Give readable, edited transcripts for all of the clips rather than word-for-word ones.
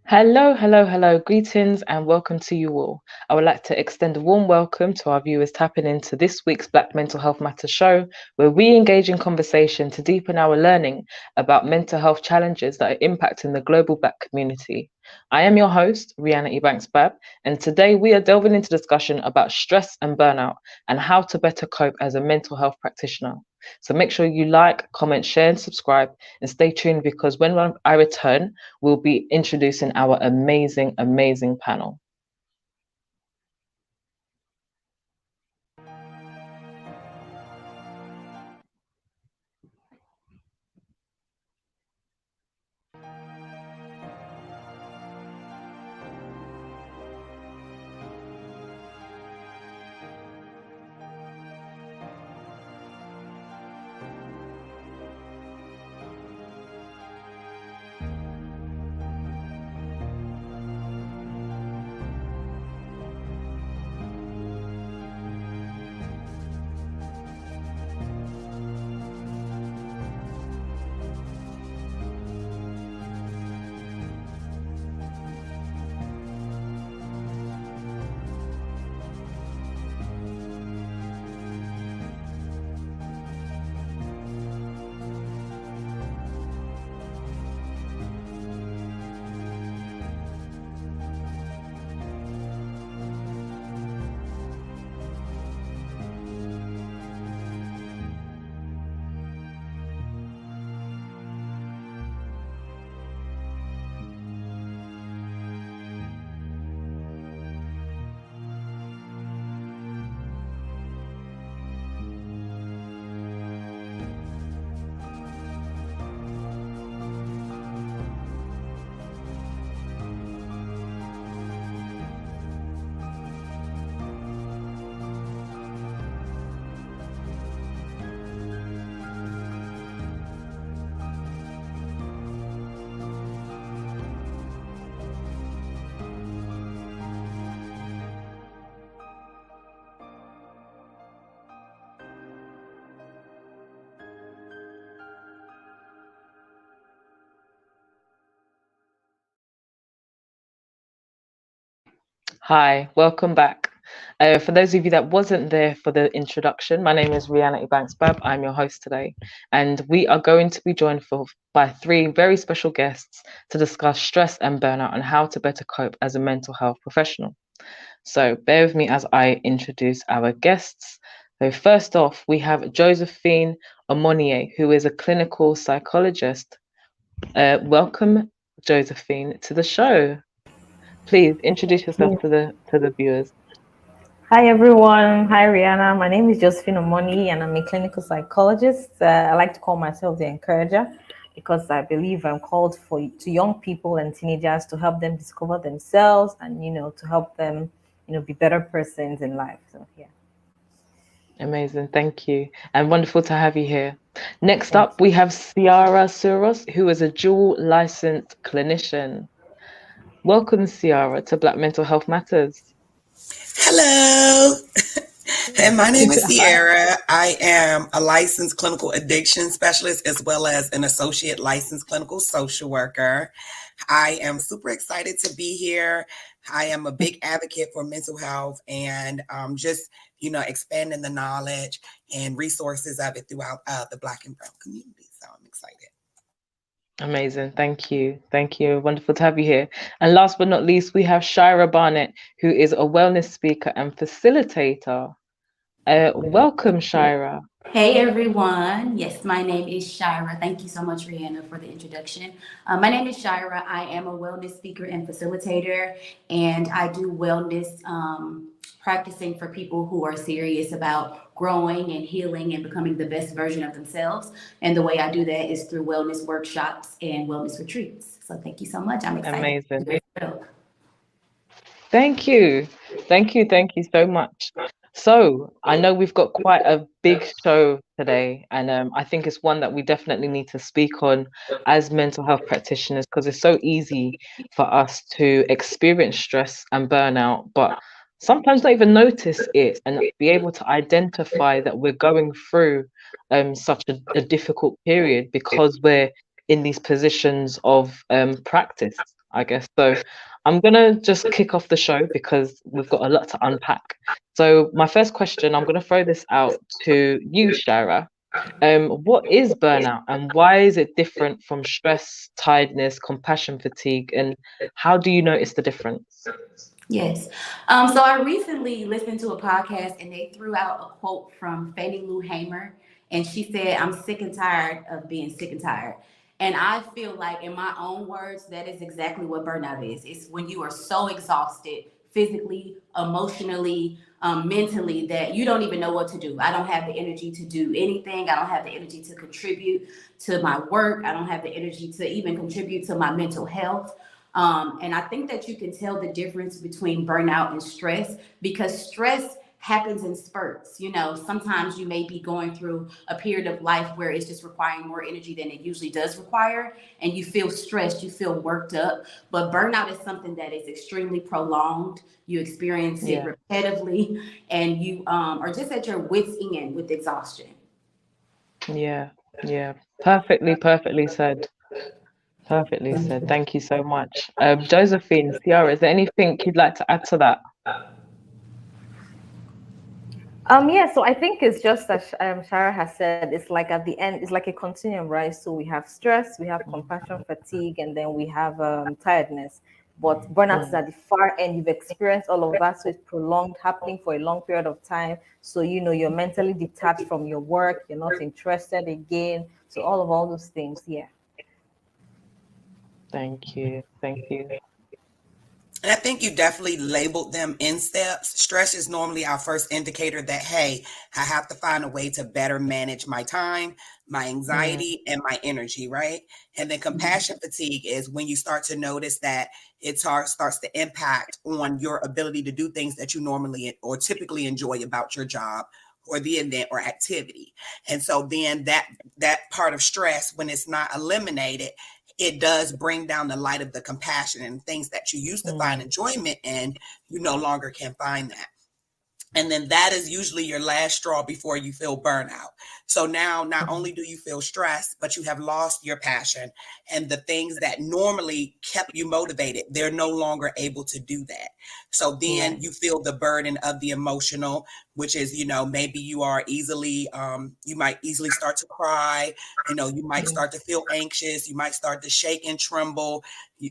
Hello, hello, hello. Greetings and welcome to you all. I would like to extend a warm welcome to our viewers tapping into this week's Black Mental Health Matters show, where we engage in conversation to deepen our learning about mental health challenges that are impacting the global Black community. I am your host, Rhyana Ebanks-Babb, and today we are delving into discussion about stress and burnout and how to better cope as a mental health practitioner. So make sure you like, comment, share, and subscribe, and stay tuned because when I return, we'll be introducing our amazing, amazing panel. Hi, welcome back. For those of you that wasn't there for the introduction, my name is Rhyana Ebanks-Babb. I'm your host today, and we are going to be joined by three very special guests to discuss stress and burnout and how to better cope as a mental health professional. So bear with me as I introduce our guests. So first off, we have Josephine Omonier, who is a clinical psychologist. Welcome, Josephine, to the show. Please introduce yourself to the viewers. Hi everyone. Hi Rihanna. My name is Josephine Omoni and I'm a clinical psychologist. I like to call myself the encourager because I believe I'm called to young people and teenagers to help them discover themselves and to help them be better persons in life. So yeah. Amazing, thank you. And wonderful to have you here. Next Thank up, we have Clara Suros, who is a dual licensed clinician. Welcome, Ciara, to Black Mental Health Matters. Hello. And my name is Hi. Sierra. I am a licensed clinical addiction specialist as well as an associate licensed clinical social worker. I am super excited to be here. I am a big advocate for mental health and just, expanding the knowledge and resources of it throughout the Black and Brown community. So I'm excited. Amazing, thank you. Thank you. Wonderful to have you here. And last but not least, we have Shyrah Barnett, who is a wellness speaker and facilitator. Welcome, Shyrah. Hey everyone. Yes, my name is Shyrah. Thank you so much, Rihanna, for the introduction. My name is Shyrah. I am a wellness speaker and facilitator, and I do wellness practicing for people who are serious about growing and healing and becoming the best version of themselves. And the way I do that is through wellness workshops and wellness retreats. So thank you so much. I'm excited. Amazing. Thank you. Thank you. Thank you so much. So I know we've got quite a big show today, and I think it's one that we definitely need to speak on as mental health practitioners because it's so easy for us to experience stress and burnout, but sometimes not even notice it and be able to identify that we're going through such a difficult period because we're in these positions of practice. I guess. So I'm gonna just kick off the show because we've got a lot to unpack. So my first question, I'm gonna throw this out to you, Shyrah. What is burnout and why is it different from stress, tiredness, compassion fatigue, and how do you notice the difference? Yes. So I recently listened to a podcast and they threw out a quote from Fannie Lou Hamer. And she said, I'm sick and tired of being sick and tired. And I feel like, in my own words, that is exactly what burnout is. It's when you are so exhausted physically, emotionally, mentally, that you don't even know what to do. I don't have the energy to do anything. I don't have the energy to contribute to my work. I don't have the energy to even contribute to my mental health. And I think that you can tell the difference between burnout and stress, because stress happens in spurts. You know, sometimes you may be going through a period of life where it's just requiring more energy than it usually does require, and you feel stressed, you feel worked up. But burnout is something that is extremely prolonged. You experience it Yeah, repetitively, and you are just at your wits' end with exhaustion. yeah, yeah. Perfectly said. Perfectly said. Thank you so much. Josephine, Ciara, is there anything you'd like to add to that? Yeah, so I think it's just as Shara has said, it's like at the end, it's like a continuum, right? So we have stress, we have Mm, compassion fatigue, and then we have tiredness. But burnout is mm, at the far end. You've experienced all of that, so it's prolonged, happening for a long period of time. So you're mentally detached from your work. You're not interested again. So all those things, yeah. thank you. Thank you. And I think you definitely labeled them in steps. Stress is normally our first indicator that, hey, I have to find a way to better manage my time, my Mm, anxiety, and my energy, right? And then compassion fatigue is when you start to notice that starts to impact on your ability to do things that you normally or typically enjoy about your job or the event or activity. And so then that part of stress, when it's not eliminated, it does bring down the light of the compassion and things that you used to find mm, enjoyment in, you no longer can find that. And then that is usually your last straw before you feel burnout. So now not mm, only do you feel stressed, but you have lost your passion, and the things that normally kept you motivated, they're no longer able to do that. So yeah. then you feel the burden of the emotional, which is, maybe you are easily, you might easily start to cry, you might Mm, start to feel anxious, you might start to shake and tremble.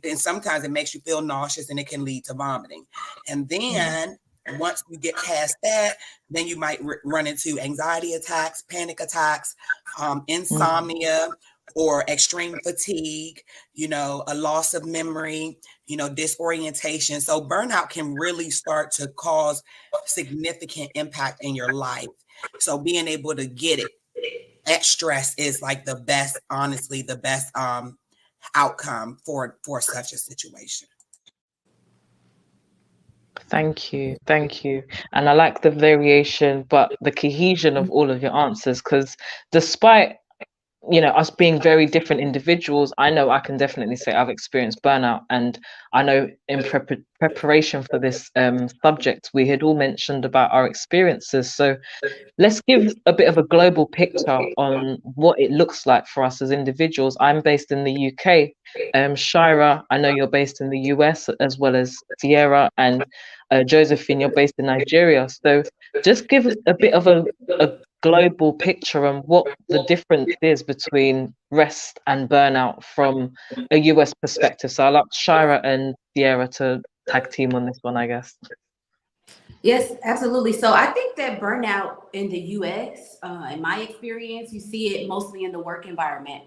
And sometimes it makes you feel nauseous and it can lead to vomiting. And mm, then once you get past that, then you might run into anxiety attacks, panic attacks, mm, insomnia, or extreme fatigue, a loss of memory, disorientation. So burnout can really start to cause significant impact in your life. So being able to get it at stress is like the best, honestly, the best outcome for such a situation. thank you. And I like the variation, but the cohesion of all of your answers, because despite us being very different individuals, I know I can definitely say I've experienced burnout. And I know in preparation for this subject, we had all mentioned about our experiences. So let's give a bit of a global picture on what it looks like for us as individuals. I'm based in the UK. Shyrah, I know you're based in the US, as well as Sierra and Josephine, you're based in Nigeria. So just give a bit of a global picture on what the difference is between rest and burnout from a US perspective. So I'll like Shyrah and Sierra to tag team on this one, I guess. Yes, absolutely. So I think that burnout in the US, in my experience, you see it mostly in the work environment.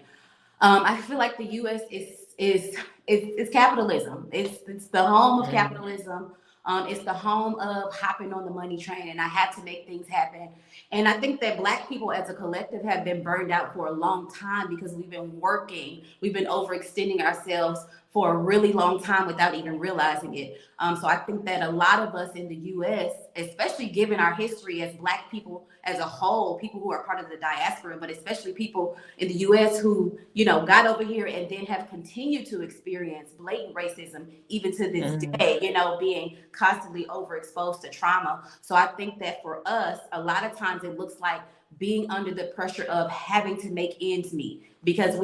I feel like the U.S. is capitalism. It's the home of Mm, capitalism. It's the home of hopping on the money train, and I had to make things happen. And I think that Black people as a collective have been burned out for a long time because we've been working, we've been overextending ourselves for a really long time without even realizing it. So I think that a lot of us in the U.S., especially given our history as Black people as a whole, people who are part of the diaspora, but especially people in the U.S. who, got over here and then have continued to experience blatant racism even to this mm, day, being constantly overexposed to trauma. So I think that for us, a lot of times it looks like being under the pressure of having to make ends meet, because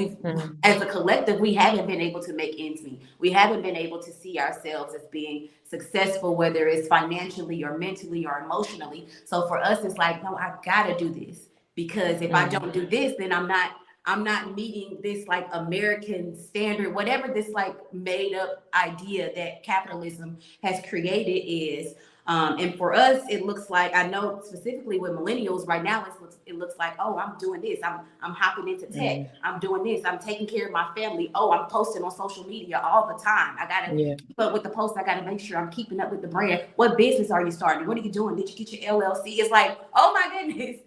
as a collective, we haven't been able to make ends meet. We haven't been able to see ourselves as being successful, whether it's financially or mentally or emotionally. So for us, it's like, no, I gotta do this, because if I don't do this, then I'm not meeting this like American standard, whatever this like made up idea that capitalism has created is. And for us, it looks like, I know specifically with millennials right now, it looks like, oh, I'm doing this. I'm hopping into tech. I'm doing this. I'm taking care of my family. Oh, I'm posting on social media all the time. I gotta keep up with the posts. I gotta make sure I'm keeping up with the brand. What business are you starting? What are you doing? Did you get your LLC? It's like, oh my goodness.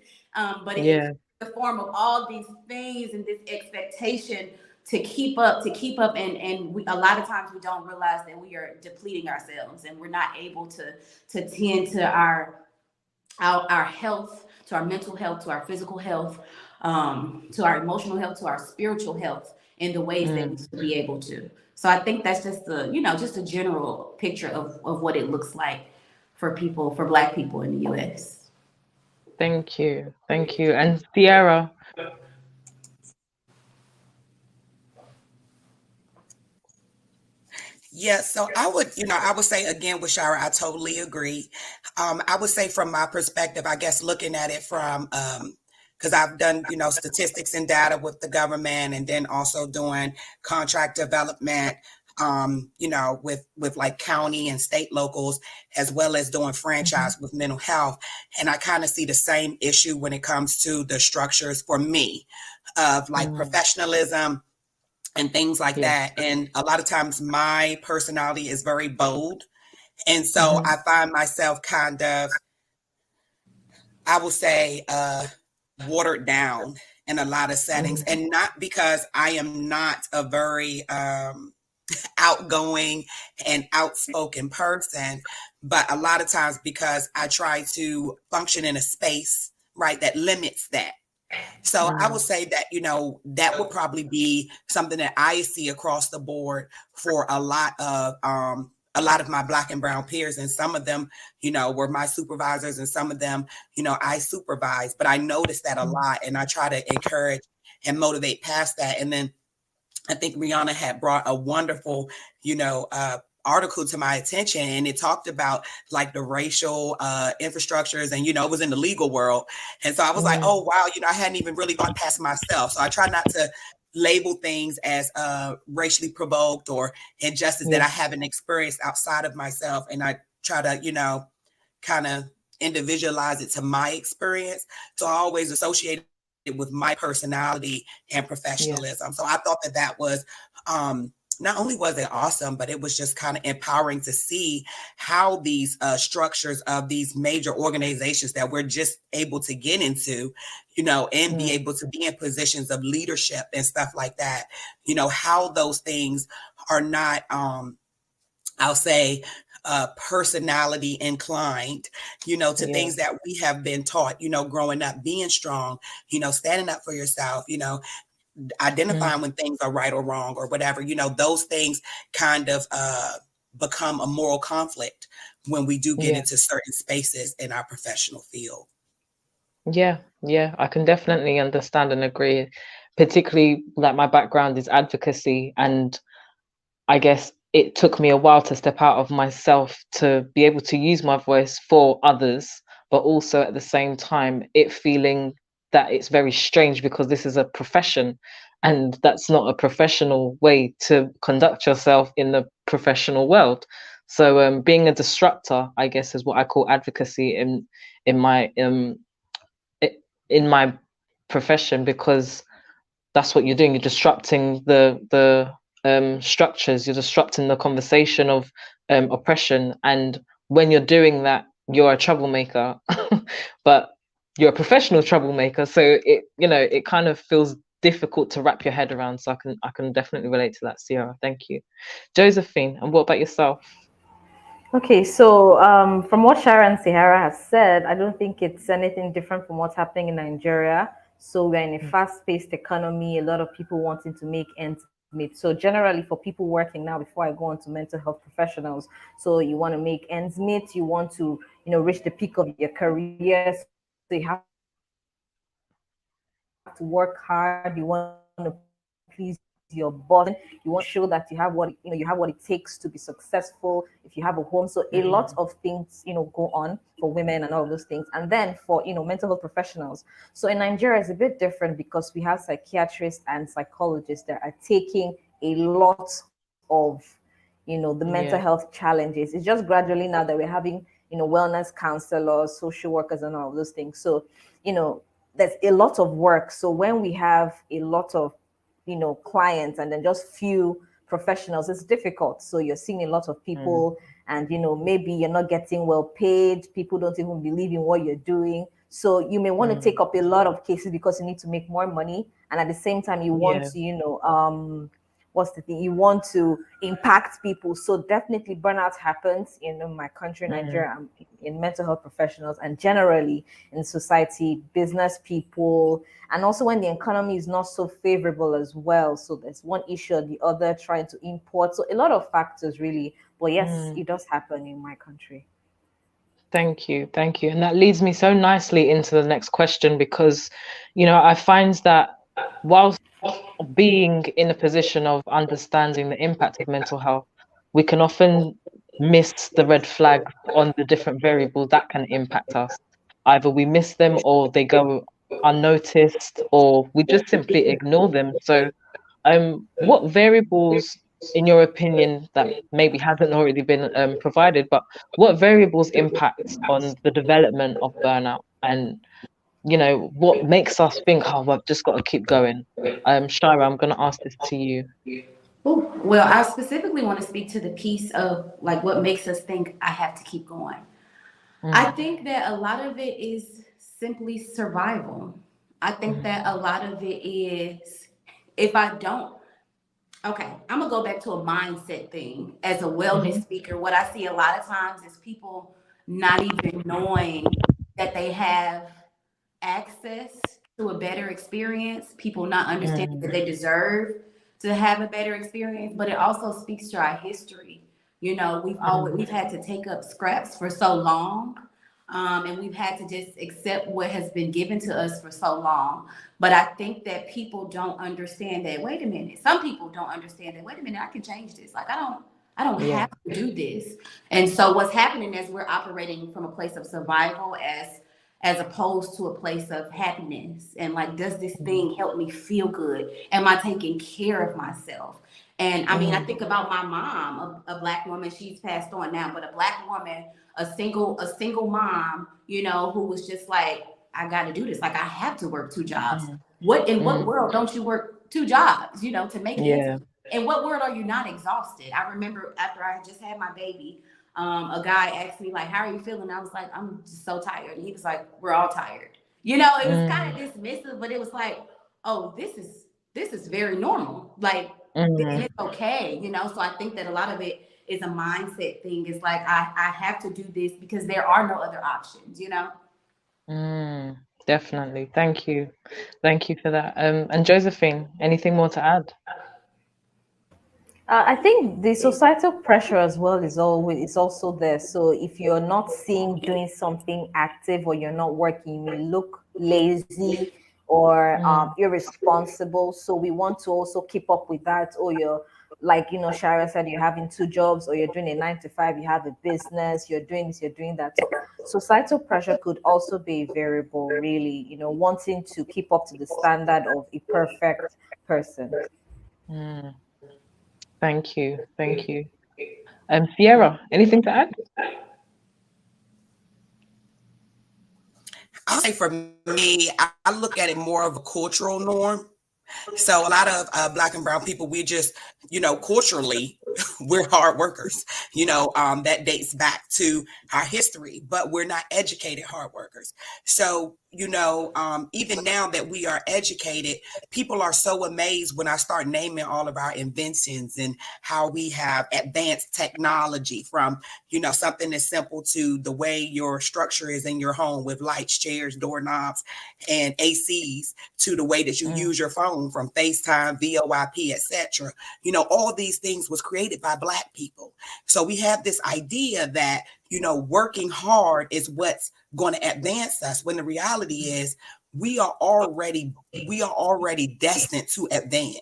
But it's the form of all these things and this expectation to keep up, and we, a lot of times we don't realize that we are depleting ourselves, and we're not able to tend to our health, to our mental health, to our physical health, to our emotional health, to our spiritual health in the ways that we should be able to. So I think that's just just a general picture of what it looks like for Black people in the US. Thank you. And Shyrah. Yeah, so I would say again with Shyrah, I totally agree. I would say from my perspective, I guess looking at it from, because I've done, statistics and data with the government, and then also doing contract development, with like county and state locals, as well as doing franchise with mental health. And I kind of see the same issue when it comes to the structures for me of like professionalism and things like that. And a lot of times my personality is very bold. And so I find myself kind of, I will say, watered down in a lot of settings. And not because I am not a very outgoing and outspoken person, but a lot of times because I try to function in a space, right, that limits that. So I would say that, that would probably be something that I see across the board for a lot of my Black and brown peers. And some of them, were my supervisors, and some of them, I supervise. But I noticed that a lot, and I try to encourage and motivate past that. And then I think Rhyana had brought a wonderful, article to my attention, and it talked about like the racial infrastructures, and it was in the legal world. And so I was like, oh wow, I hadn't even really gone past myself. So I try not to label things as racially provoked or injustice that I haven't experienced outside of myself, and I try to kind of individualize it to my experience. So I always associate it with my personality and professionalism. So I thought that was not only was it awesome, but it was just kind of empowering to see how these structures of these major organizations that we're just able to get into, and be able to be in positions of leadership and stuff like that, how those things are not, I'll say, personality inclined, to things that we have been taught, growing up, being strong, standing up for yourself, identifying when things are right or wrong or whatever, those things kind of become a moral conflict when we do get into certain spaces in our professional field. Yeah, I can definitely understand and agree. Particularly, like, my background is advocacy, and I guess it took me a while to step out of myself to be able to use my voice for others, but also at the same time, it feeling that it's very strange because this is a profession, and that's not a professional way to conduct yourself in the professional world. So being a disruptor, I guess, is what I call advocacy in my in my profession, because that's what you're doing. You're disrupting the structures. You're disrupting the conversation of oppression. And when you're doing that, you're a troublemaker, but you're a professional troublemaker. So it kind of feels difficult to wrap your head around. So I can definitely relate to that, Shyrah. Thank you, Josephine. And what about yourself? Okay, so from what Shyrah and Sahara have said, I don't think it's anything different from what's happening in Nigeria. So we're in a fast-paced economy, a lot of people wanting to make ends meet. So generally for people working now, before I go on to mental health professionals, so you want to make ends meet, you want to, reach the peak of your career. So you have to work hard, you want to make sure that you're please your boss. You want to show that you have you have what it takes to be successful. If you have a home, so a lot of things go on for women and all of those things. And then for mental health professionals. So in Nigeria, it's a bit different because we have psychiatrists and psychologists that are taking a lot of the mental Yeah. health challenges. It's just gradually now that we're having wellness counselors, social workers, and all of those things. So there's a lot of work. So when we have a lot of clients and then just few professionals, it's difficult. So you're seeing a lot of people, and maybe you're not getting well paid. People don't even believe in what you're doing. So you may want to take up a lot of cases because you need to make more money, and at the same time you want Yeah. to what's the thing, you want to impact people. So definitely burnout happens in my country, Nigeria, in mental health professionals, and generally in society, business people, and also when the economy is not so favorable as well. So there's one issue or the other, trying to import. So a lot of factors really, but yes, it does happen in my country. Thank you. Thank you. And that leads me so nicely into the next question because, I find that whilst being in a position of understanding the impact of mental health, we can often miss the red flags on the different variables that can impact us. Either we miss them or they go unnoticed, or we just simply ignore them. So, what variables, in your opinion, that maybe hasn't already been provided, but what variables impact on the development of burnout, and what makes us think, oh, I've just got to keep going? Shira, I'm going to ask this to you. Ooh, well, I specifically want to speak to the piece of like what makes us think I have to keep going. I think that a lot of it is simply survival. I think that a lot of it is if I don't, okay, I'm gonna go back to a mindset thing. As a wellness speaker, what I see a lot of times is people not even knowing that they have access to a better experience, people not understanding that they deserve to have a better experience, but it also speaks to our history. We've had to take up scraps for so long, and we've had to just accept what has been given to us for so long. But I think that people don't understand that. Wait a minute. Some people don't understand that. Wait a minute. I can change this. Like I don't Yeah. have to do this. And so what's happening is we're operating from a place of survival as opposed to a place of happiness. And like, does this thing help me feel good? Am I taking care of myself? And I mean, I think about my mom, a black woman. She's passed on now, but a black woman, a single mom, who was just like, I got to do this. Like, I have to work two jobs. What world don't you work two jobs? To make ends Yeah. meet? In what world are you not exhausted? I remember after I just had my baby, a guy asked me like, "How are you feeling?" I was like, "I'm just so tired." And he was like, "We're all tired." It was kind of dismissive, but it was like, "Oh, this is very normal." Like, and it's okay. So I think that a lot of it is a mindset thing. It's like I have to do this because there are no other options. Definitely. Thank you. Thank you for that. And Josephine, anything more to add? I think the societal pressure as well is also there. So if you're not seen doing something active or you're not working, you may look lazy or irresponsible. So we want to also keep up with that. Or you're like Shira said, you're having two jobs, or you're doing a 9 to 5. You have a business. You're doing this. You're doing that. So societal pressure could also be a variable. Really, wanting to keep up to the standard of a perfect person. Thank you. Thank you. Sierra, anything to add? I'll say for me, I look at it more of a cultural norm. So a lot of Black and brown people, we just, culturally, we're hard workers. That dates back to our history, but we're not educated hard workers. So, even now that we are educated, people are so amazed when I start naming all of our inventions and how we have advanced technology from, something as simple to the way your structure is in your home with lights, chairs, doorknobs, and ACs, to the way that you use your phone, from FaceTime, VoIP, etc. All these things was created by Black people. So we have this idea that, working hard is what's going to advance us, when the reality is we are already destined to advance.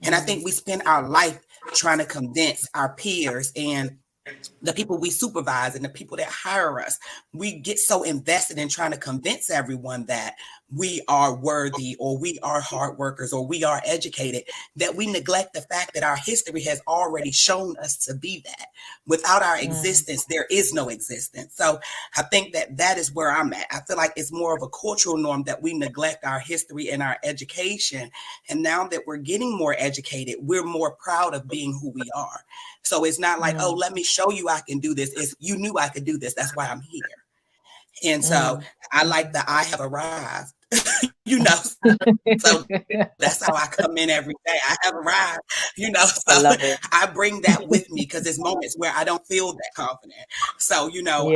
And I think we spend our life trying to convince our peers and the people we supervise and the people that hire us. We get so invested in trying to convince everyone that we are worthy, or we are hard workers, or we are educated, that we neglect the fact that our history has already shown us to be that. Without our existence, there is no existence. So I think that that is where I'm at. I feel like it's more of a cultural norm that we neglect our history and our education. And now that we're getting more educated, we're more proud of being who we are. So it's not like, oh, let me show you I can do this. It's, you knew I could do this. That's why I'm here. And so I like that I have arrived, you know. So that's how I come in every day. I have arrived, you know. So I love it. I bring that with me because there's moments where I don't feel that confident. So, you know,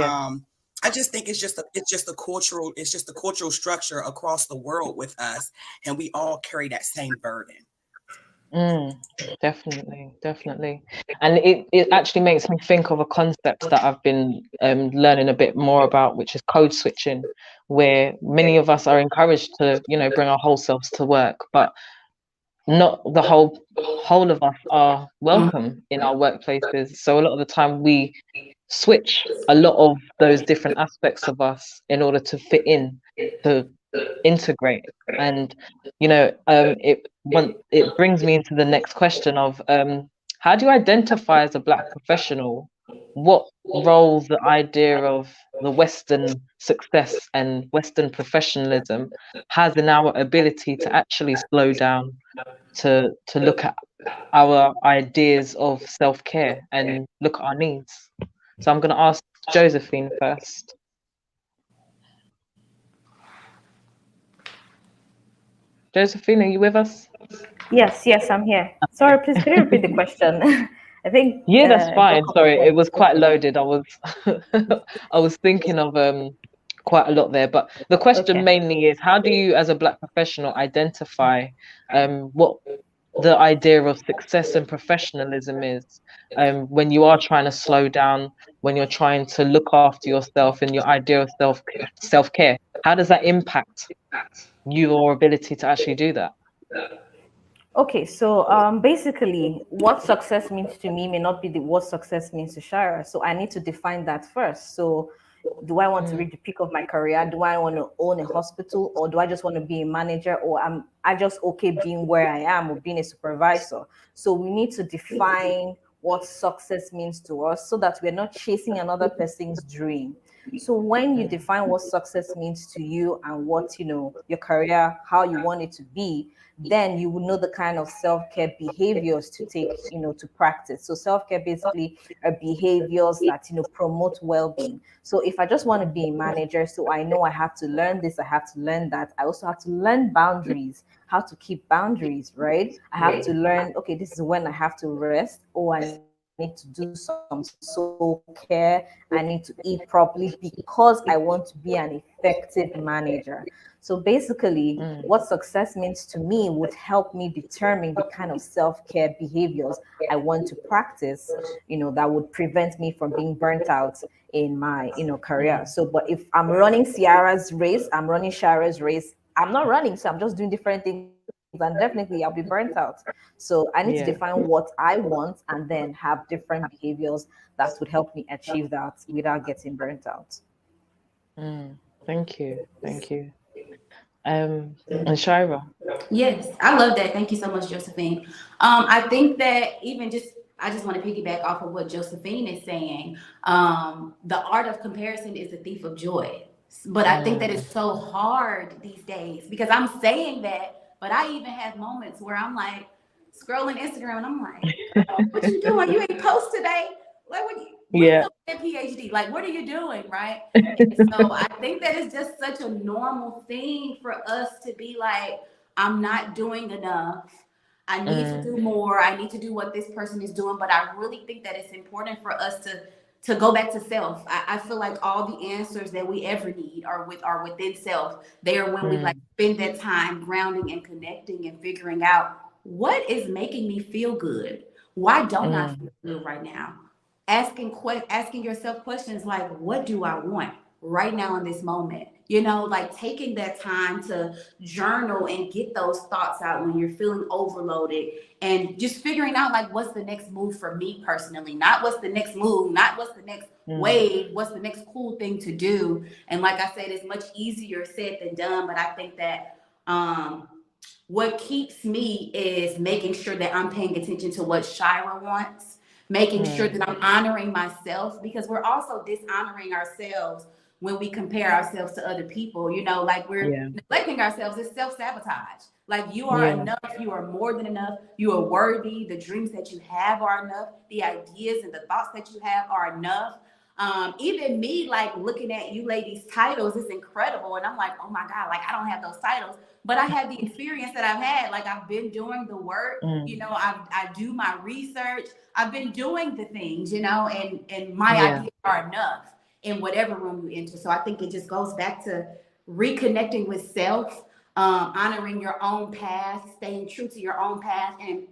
I just think it's just a cultural structure across the world with us, and we all carry that same burden. Definitely. And it actually makes me think of a concept that I've been learning a bit more about, which is code switching, where many of us are encouraged to, you know, bring our whole selves to work, but not the whole of us are welcome in our workplaces. So a lot of the time we switch a lot of those different aspects of us in order to fit in, to integrate. And you know, it brings me into the next question of how do you identify as a Black professional? What roles the idea of the Western success and Western professionalism has in our ability to actually slow down, to look at our ideas of self-care and look at our needs? So I'm going to ask Josephine first. Josephine, are you with us? Yes, I'm here. Sorry, please could you repeat the question? I think Yeah, that's it broke fine. up a Sorry, bit. it was quite loaded. I was I was thinking of quite a lot there, but the question Okay. mainly is, how do you as a Black professional identify what the idea of success and professionalism is, when you are trying to slow down, when you're trying to look after yourself and your idea of self-care? How does that impact your ability to actually do that? Okay, so basically, what success means to me may not be what success means to Shira. So I need to define that first. So, do I want to reach the peak of my career? Do I want to own a hospital, or do I just want to be a manager, or am I just okay being where I am or being a supervisor? So we need to define what success means to us so that we're not chasing another person's dream. So when you define what success means to you and what, you know, your career, how you want it to be, then you will know the kind of self-care behaviors to take, you know, to practice. So self-care basically are behaviors that, you know, promote well-being. So if I just want to be a manager, so I know I have to learn this, I have to learn that. I also have to learn boundaries, how to keep boundaries, right? I have to learn, okay, this is when I have to rest, or I need to do some soul care, I need to eat properly because I want to be an effective manager. So basically, what success means to me would help me determine the kind of self-care behaviors I want to practice, you know, that would prevent me from being burnt out in my, you know, career. So, but if I'm running Ciara's race, I'm running Shara's race, I'm not running, so I'm just doing different things, and definitely I'll be burnt out. So I need to define Yeah. what I want and then have different behaviors that would help me achieve that without getting burnt out. Thank you. And Shira. Yes, I love that. Thank you so much, Josephine. I think that I just want to piggyback off of what Josephine is saying. The art of comparison is the thief of joy. But I think that it's so hard these days because I'm saying that, but I even have moments where I'm like scrolling Instagram and I'm like, what you doing? You ain't post today? Like, when you Yeah. gonna get PhD? Like, what are you doing, right? And so I think that it's just such a normal thing for us to be like, I'm not doing enough. I need to do more. I need to do what this person is doing. But I really think that it's important for us to go back to self. I feel like all the answers that we ever need are within self. They are when we like spend that time grounding and connecting and figuring out what is making me feel good. Why don't I feel good right now? Asking yourself questions like, what do I want right now in this moment? You know, like taking that time to journal and get those thoughts out when you're feeling overloaded, and just figuring out like what's the next move for me personally, not what's the next move, not what's the next wave, what's the next cool thing to do. And like I said, it's much easier said than done, but I think that what keeps me is making sure that I'm paying attention to what Shyrah wants, making sure that I'm honoring myself, because we're also dishonoring ourselves when we compare ourselves to other people. You know, like we're neglecting ourselves. It's self-sabotage. Like you are enough, you are more than enough, you are worthy, the dreams that you have are enough, the ideas and the thoughts that you have are enough. Even me, like looking at you ladies' titles is incredible. And I'm like, oh my God, like I don't have those titles, but I have the experience that I've had. Like I've been doing the work, you know, I do my research, I've been doing the things, you know, and my ideas are enough in whatever room you enter. So I think it just goes back to reconnecting with self, honoring your own path, staying true to your own path. And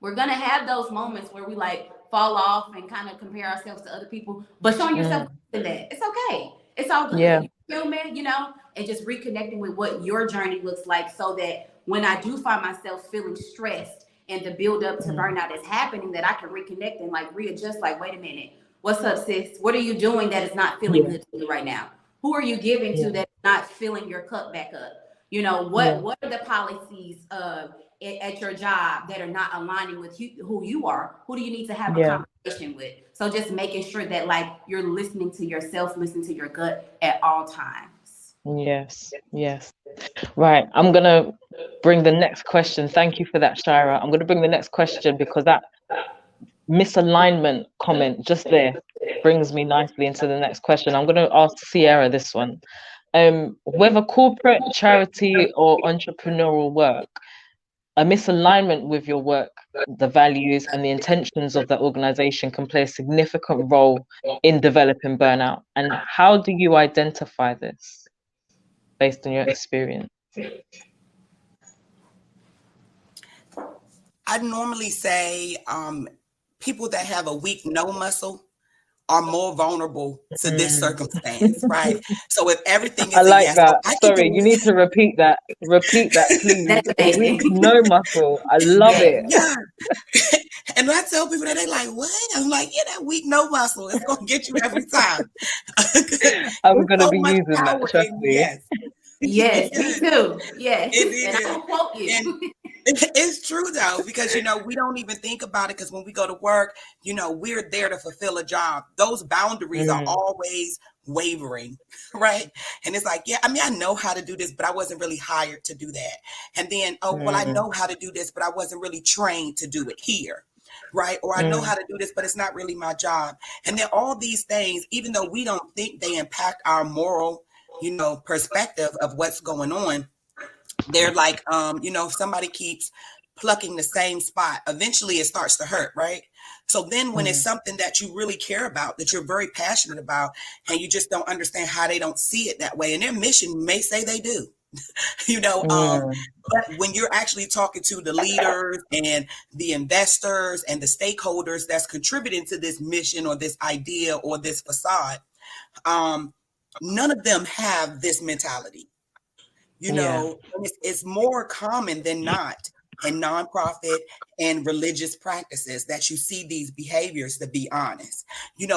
we're gonna have those moments where we like fall off and kind of compare ourselves to other people, but showing yourself that it's okay. It's all good. You're human, you know, and just reconnecting with what your journey looks like, so that when I do find myself feeling stressed and the build up to burnout is happening, that I can reconnect and like readjust, like, wait a minute, what's up, sis? What are you doing that is not feeling good to you right now? Who are you giving to that's not filling your cup back up? You know, what are the policies at your job that are not aligning with who you are? Who do you need to have a conversation with? So just making sure that like you're listening to yourself, listening to your gut at all times. Yes. Right. I'm going to bring the next question. Thank you for that, Shyrah. I'm going to bring the next question because that misalignment comment just there brings me nicely into the next question. I'm going to ask Sierra this one. Whether corporate, charity, or entrepreneurial work, a misalignment with your work, the values and the intentions of the organization can play a significant role in developing burnout. And how do you identify this based on your experience? I normally say people that have a weak no muscle are more vulnerable to this circumstance, right? So if everything is I like yes, that. I can Sorry, do you it. need to repeat that. Repeat that, please. That's amazing. No muscle. I love it. Yeah. And when I tell people that, they're like, what? I'm like, yeah, that weak no muscle is going to get you every time. I'm There's going to so be much using that, power trust in me. yes. Yes, me too. Yes. It And I'm is. gonna quote you. And it's true though, because we don't even think about it, because when we go to work, we're there to fulfill a job. Those boundaries are always wavering, right? And it's like, yeah, I mean, I know how to do this, but I wasn't really hired to do that. And then, oh, well, I know how to do this, but I wasn't really trained to do it here. Right. Or I know how to do this, but it's not really my job. And then all these things, even though we don't think they impact our moral, perspective of what's going on, they're like, if somebody keeps plucking the same spot, eventually it starts to hurt, right? So then when it's something that you really care about, that you're very passionate about, and you just don't understand how they don't see it that way, and their mission may say they do, but when you're actually talking to the leaders and the investors and the stakeholders that's contributing to this mission or this idea or this facade, none of them have this mentality. It's more common than not in nonprofit and religious practices that you see these behaviors, to be honest,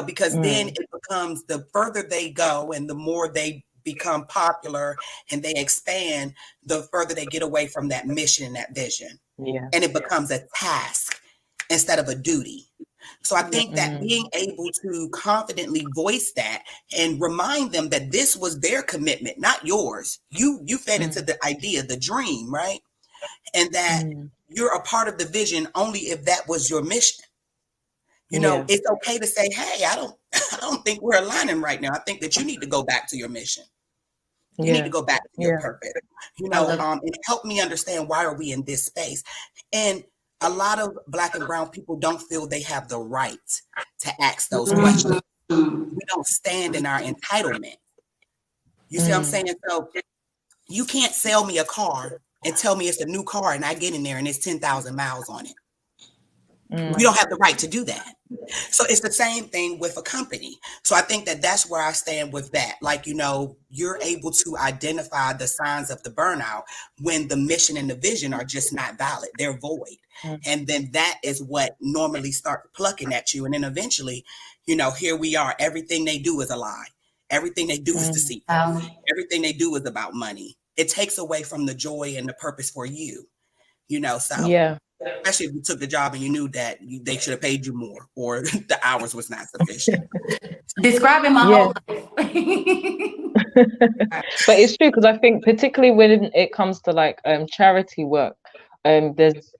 because then it becomes, the further they go and the more they become popular and they expand, the further they get away from that mission and that vision. And it becomes a task instead of a duty. So I think that being able to confidently voice that and remind them that this was their commitment, not yours. You fed into the idea, the dream, right? And that you're a part of the vision only if that was your mission. It's okay to say, hey, I don't think we're aligning right now. I think that you need to go back to your mission. You need to go back to your purpose, and help me understand, why are we in this space? And a lot of Black and brown people don't feel they have the right to ask those questions. We don't stand in our entitlement. You see what I'm saying? So you can't sell me a car and tell me it's a new car and I get in there and it's 10,000 miles on it. You don't have the right to do that. So it's the same thing with a company. So I think that that's where I stand with that. Like, you're able to identify the signs of the burnout when the mission and the vision are just not valid. They're void. And then that is what normally starts plucking at you. And then eventually, here we are. Everything they do is a lie. Everything they do is deceitful. Everything they do is about money. It takes away from the joy and the purpose for you, so. Yeah. Especially if you took the job and you knew that they should have paid you more or the hours was not sufficient. Describing my whole life. But it's true, because I think particularly when it comes to like charity work, there's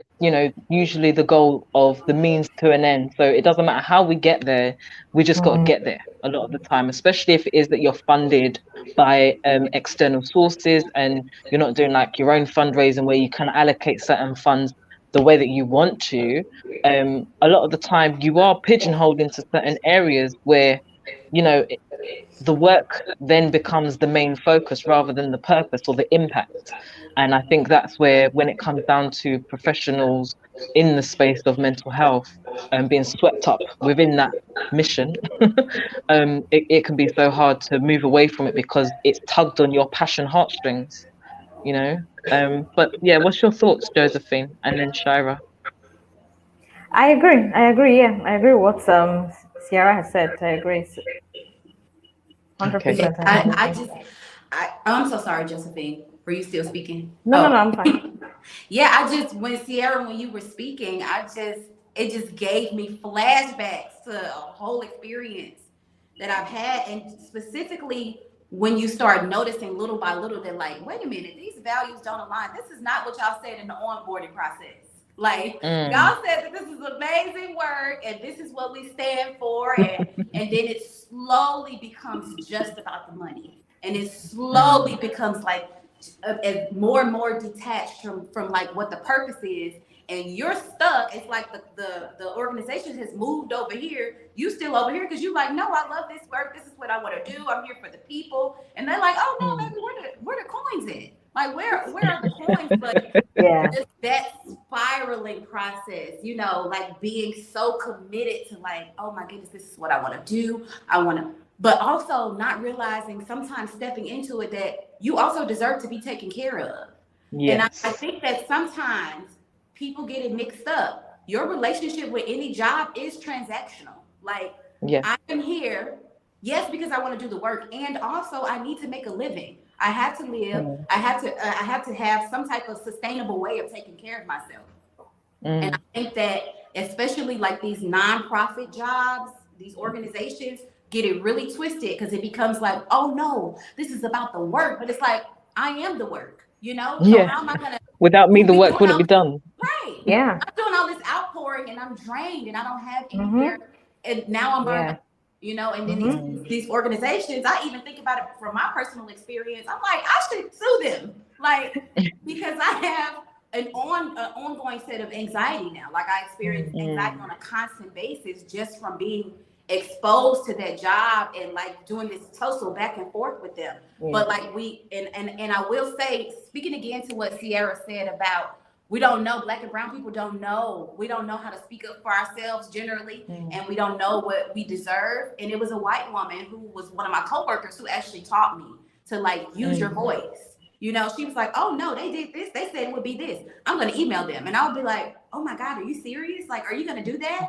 usually the goal of the means to an end. So it doesn't matter how we get there, we just got to get there a lot of the time, especially if it is that you're funded by external sources and you're not doing like your own fundraising where you can allocate certain funds the way that you want to. A lot of the time you are pigeonholed into certain areas where the work then becomes the main focus rather than the purpose or the impact. And I think that's where, when it comes down to professionals in the space of mental health and being swept up within that mission, it can be so hard to move away from it because it's tugged on your passion heartstrings, But yeah, what's your thoughts, Josephine, and then Shyrah? I agree. Yeah, I agree with what Sierra has said. I agree. 100%. I'm so sorry, Josephine. Were you still speaking? No, I'm fine. Yeah, when you were speaking, it just gave me flashbacks to a whole experience that I've had. And specifically when you start noticing little by little that, like, wait a minute, these values don't align. This is not what y'all said in the onboarding process. Like, y'all said that this is amazing work and this is what we stand for. And then it slowly becomes just about the money. And it slowly becomes like more and more detached from like what the purpose is. And you're stuck. It's like the organization has moved over here. You still over here because you're like, no, I love this work. This is what I want to do. I'm here for the people. And they're like, oh no, baby, where the coins at? Like, where are the coins? But just that spiraling process, like being so committed to like, oh my goodness, this is what I want to do. But also not realizing, sometimes stepping into it, that you also deserve to be taken care of. Yes. And I think that sometimes people get it mixed up. Your relationship with any job is transactional. Like, I am here, yes, because I want to do the work, and also I need to make a living. I have to live. I have to have some type of sustainable way of taking care of myself. And I think that especially like these nonprofit jobs, these organizations get it really twisted because it becomes like, oh no, this is about the work, but it's like, I am the work, So how am I gonna? Without me, the work wouldn't be done. Right. Yeah. I'm doing all this outpouring and I'm drained and I don't have any and now I'm burned out, and then these organizations, I even think about it from my personal experience. I'm like, I should sue them, like, because I have an ongoing set of anxiety now. Like, I experience anxiety on a constant basis just from being exposed to that job and like doing this tussle back and forth with them. But like and I will say, speaking again to what Sierra said about, we don't know, Black and brown people don't know. We don't know how to speak up for ourselves generally, and we don't know what we deserve. And it was a white woman who was one of my coworkers who actually taught me to like use your voice. She was like, oh no, they did this. They said it would be this. I'm going to email them. And I would be like, oh my God, are you serious? Like, are you going to do that?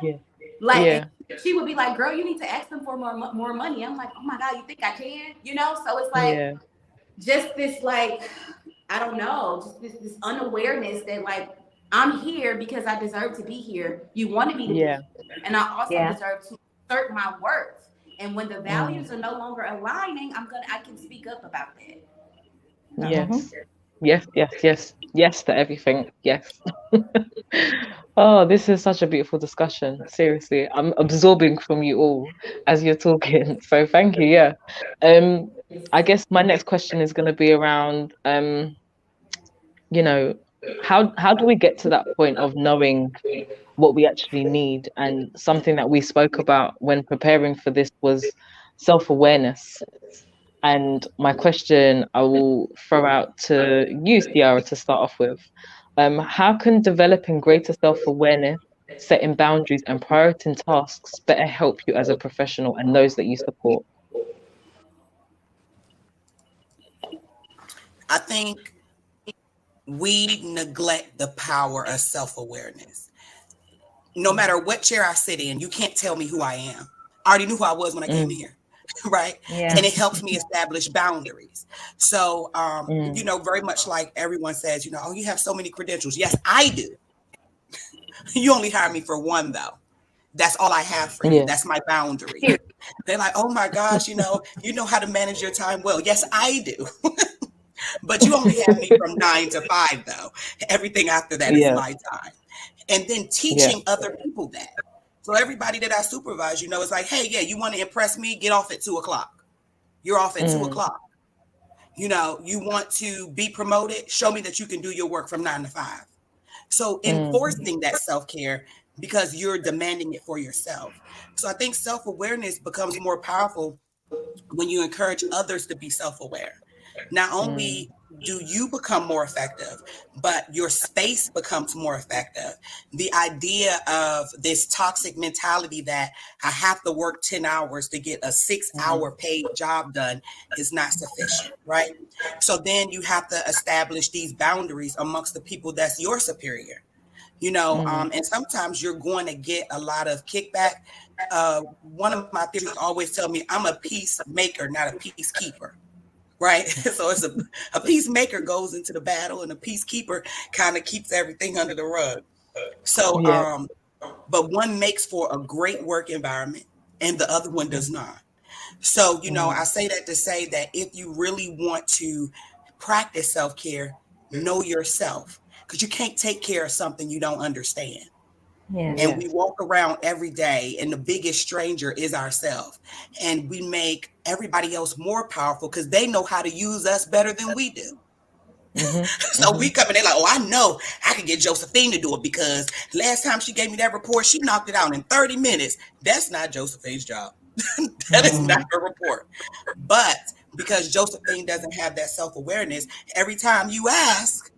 She would be like, girl, you need to ask them for more money. I'm like, oh my God, you think I can? So it's like, just this, like, I don't know, just this unawareness that like, I'm here because I deserve to be here. You wanted me to be here. And I also deserve to assert my worth. And when the values are no longer aligning, I can speak up about that. Yes to everything. Yes. Oh, this is such a beautiful discussion. Seriously, I'm absorbing from you all as you're talking. So thank you. Yeah. I guess my next question is going to be around, how do we get to that point of knowing what we actually need? And something that we spoke about when preparing for this was self-awareness. And my question I will throw out to you, Ciara, to start off with. How can developing greater self-awareness setting boundaries and prioritizing tasks better help you as a professional and those that you support? I think we neglect the power of self-awareness. No matter what chair I sit in, you can't tell me who I am. I already knew who I was when I came in here, right? Yeah. And it helps me establish boundaries. So, Mm, very much like everyone says, oh, you have so many credentials. Yes, I do. You only hire me for one, though. That's all I have for you. yeah. That's my boundary. They're like, oh my gosh, you know how to manage your time well. Yes, I do. But you only have me from 9 to 5, though. Everything after that is Yeah. my time. And then Yeah. teaching other people that. So everybody that I supervise, it's like, hey, yeah, you want to impress me? Get off at 2 o'clock. You're off at 2 o'clock. You want to be promoted? Show me that you can do your work from 9 to 5. So enforcing that self-care because you're demanding it for yourself. So I think self-awareness becomes more powerful when you encourage others to be self-aware. Not only do you become more effective, but your space becomes more effective. The idea of this toxic mentality that I have to work 10 hours to get a 6-hour paid job done is not sufficient, right? So then you have to establish these boundaries amongst the people that's your superior. And sometimes you're going to get a lot of kickback. One of my teachers always tell me I'm a peacemaker, not a peacekeeper. Right. So it's a peacemaker goes into the battle and a peacekeeper kind of keeps everything under the rug. So, Yeah. but one makes for a great work environment and the other one does not. So, I say that to say that if you really want to practice self-care, know yourself, because you can't take care of something you don't understand. Yeah. And we walk around every day and the biggest stranger is ourselves. And we make everybody else more powerful because they know how to use us better than we do. So we come in, they're like, oh, I know I can get Josephine to do it because last time she gave me that report, she knocked it out in 30 minutes. That's not Josephine's job. That is not her report. But because Josephine doesn't have that self-awareness, every time you ask,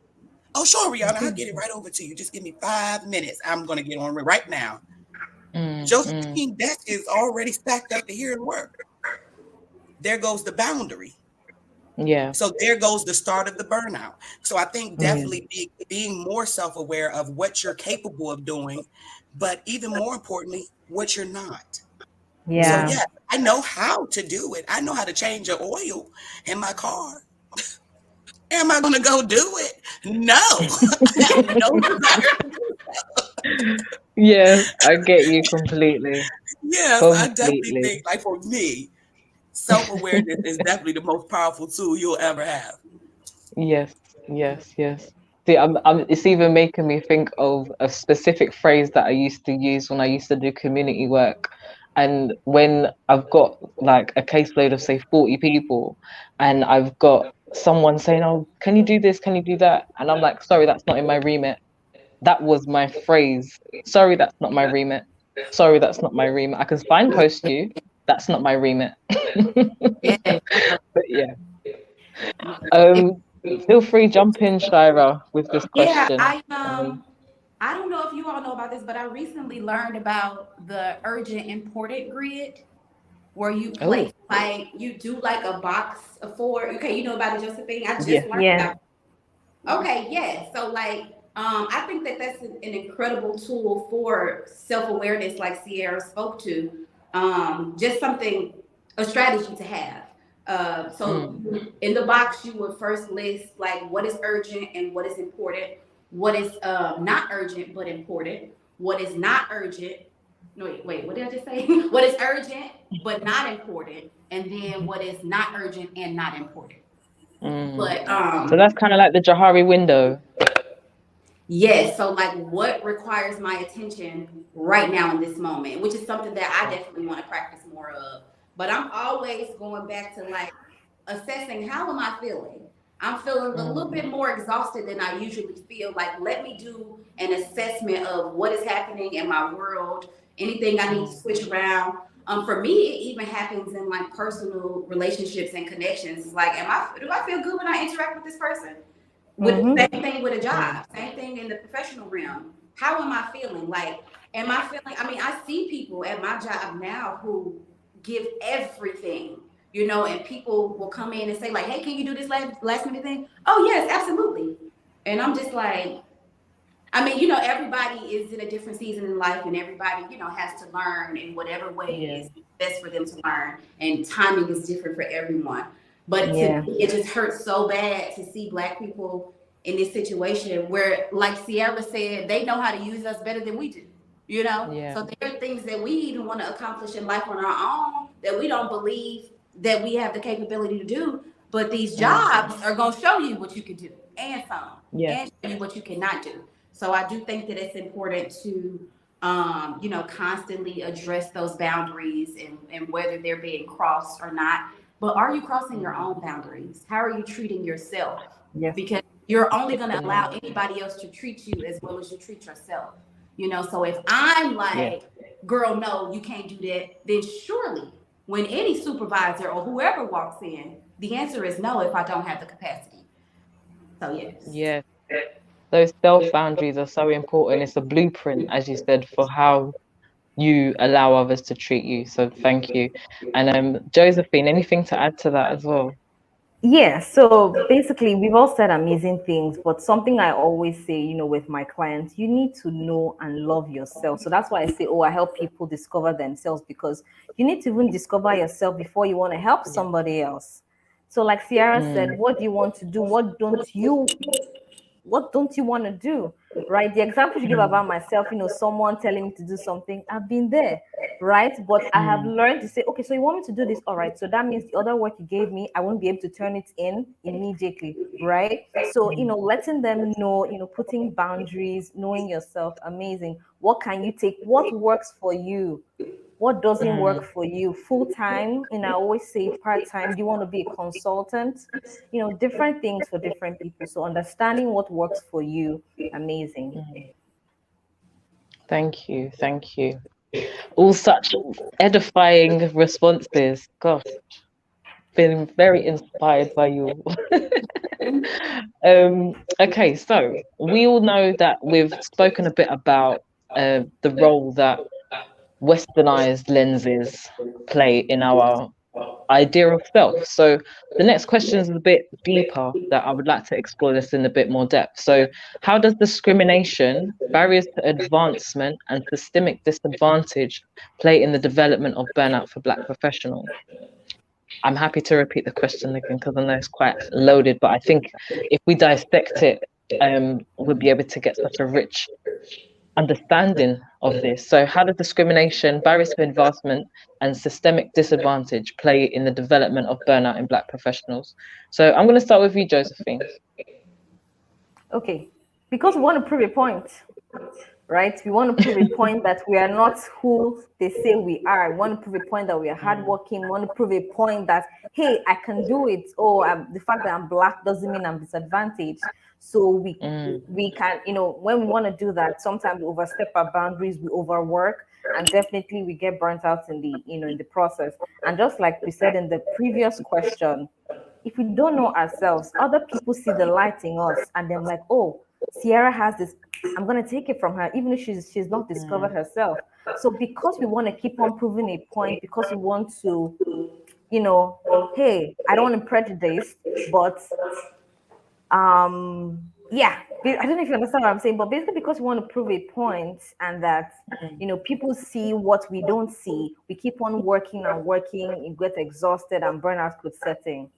oh, sure, Rhyana, I'll get it right over to you. Just give me 5 minutes. I'm going to get on it right now. Josephine's desk is already stacked up to here and work. There goes the boundary. Yeah. So there goes the start of the burnout. So I think definitely being more self-aware of what you're capable of doing, but even more importantly, what you're not. So Yeah. yeah, I know how to do it. I know how to change the oil in my car. Am I going to go do it? No, I have no desire. Yes, I get you completely. Yes, I definitely Completely. think, like for me, self-awareness is definitely the most powerful tool you'll ever have. Yes, yes, yes. See, it's even making me think of a specific phrase that I used to use when I used to do community work. And when I've got like a caseload of, say, 40 people, and I've got someone saying, oh, can you do this? Can you do that? And I'm like, sorry, that's not in my remit. That was my phrase. Sorry, that's not my remit. Sorry, that's not my remit. I can signpost you. That's not my remit. Yeah. But yeah. Um, Feel free, jump in, Shyrah, with this Yeah, question. I don't know if you all know about this, but I recently learned about the urgent important grid where you Oh, place like you do like a box for okay, you know about it, Josephine. I just yeah. learned Yeah. about it. Okay, yeah. So like I think that that's an incredible tool for self-awareness, like Sierra spoke to. Just something, a strategy to have. So in the box, you would first list like what is urgent and what is important, what is not urgent but important, what is not urgent. No, wait, what did I just say? What is urgent but not important, and then what is not urgent and not important. But So that's kind of like the Johari window. yes, so like what requires my attention right now in this moment, which is something that I definitely want to practice more of. But I'm always going back to like assessing how am I feeling? I'm feeling a little bit more exhausted than I usually feel. Like let me do an assessment of what is happening in my world, anything I need to switch around. For me, it even happens in like personal relationships and connections. It's like, do I feel good when I interact with this person? With Mm-hmm. same thing with a job, same thing in the professional realm. How am I feeling? Like, am I feeling? I mean, I see people at my job now who give everything, and people will come in and say, like, hey, can you do this last minute thing? Oh, yes, absolutely. And I'm just like, I mean, everybody is in a different season in life, and everybody, has to learn in whatever way is best for them to learn. And timing is different for everyone. But to Yeah. me, it just hurts so bad to see Black people in this situation where, like Sierra said, they know how to use us better than we do. Yeah. So there are things that we even want to accomplish in life on our own that we don't believe that we have the capability to do. But these jobs are going to show you what you can do and some, Yeah. and show you what you cannot do. So I do think that it's important to, constantly address those boundaries and whether they're being crossed or not. But are you crossing your own boundaries? How are you treating yourself? Yes. Because you're only going to allow anybody else to treat you as well as you treat yourself. So if I'm like, girl, no, you can't do that, then surely when any supervisor or whoever walks in, the answer is no if I don't have the capacity. So yes. Yeah. Those self boundaries are so important. It's a blueprint, as you said, for how you allow others to treat you. So thank you. And Josephine, anything to add to that as well? Yeah, so basically, we've all said amazing things, but something I always say, with my clients, you need to know and love yourself. So that's why I say, I help people discover themselves, because you need to even discover yourself before you want to help Yeah. somebody else. So, like Sierra said, what do you want to do? What don't you want to do, right? The example you give about myself, someone telling me to do something, I've been there, right? But I have learned to say, okay, so you want me to do this, all right, so that means the other work you gave me, I won't be able to turn it in immediately, right? So letting them know, putting boundaries, knowing yourself, amazing. What can you take? What works for you? What doesn't work for you? Full time, I always say part time. Do you want to be a consultant? Different things for different people. So understanding what works for you, amazing. Thank you. Thank you. All such edifying responses. Gosh, been very inspired by you. Okay, so we all know that we've spoken a bit about the role that westernized lenses play in our idea of self. So the next question is a bit deeper that I would like to explore this in a bit more depth. So how does discrimination, barriers to advancement, and systemic disadvantage play in the development of burnout for Black professionals? I'm happy to repeat the question again because I know it's quite loaded, but I think if we dissect it, we'll be able to get such a rich understanding of this. So how does discrimination, barriers to advancement, and systemic disadvantage play in the development of burnout in Black professionals? So I'm going to start with you, Josephine. Okay, because we want to prove a point, right? We want to prove a point that we are not who they say we are. We want to prove a point that we are hardworking. We want to prove a point that, hey, I can do it. Oh, the fact that I'm Black doesn't mean I'm disadvantaged. So we can, when we want to do that, sometimes we overstep our boundaries, we overwork, and definitely we get burnt out in the process. And just like we said in the previous question, if we don't know ourselves, other people see the light in us and they're like, oh, Sierra has this, I'm going to take it from her, even if she's not discovered herself. So because we want to keep on proving a point, because we want to, hey, I don't want to prejudice, but yeah, I don't know if you understand what I'm saying, but basically because we want to prove a point and that, people see what we don't see, we keep on working and working, you get exhausted and burnout could set in.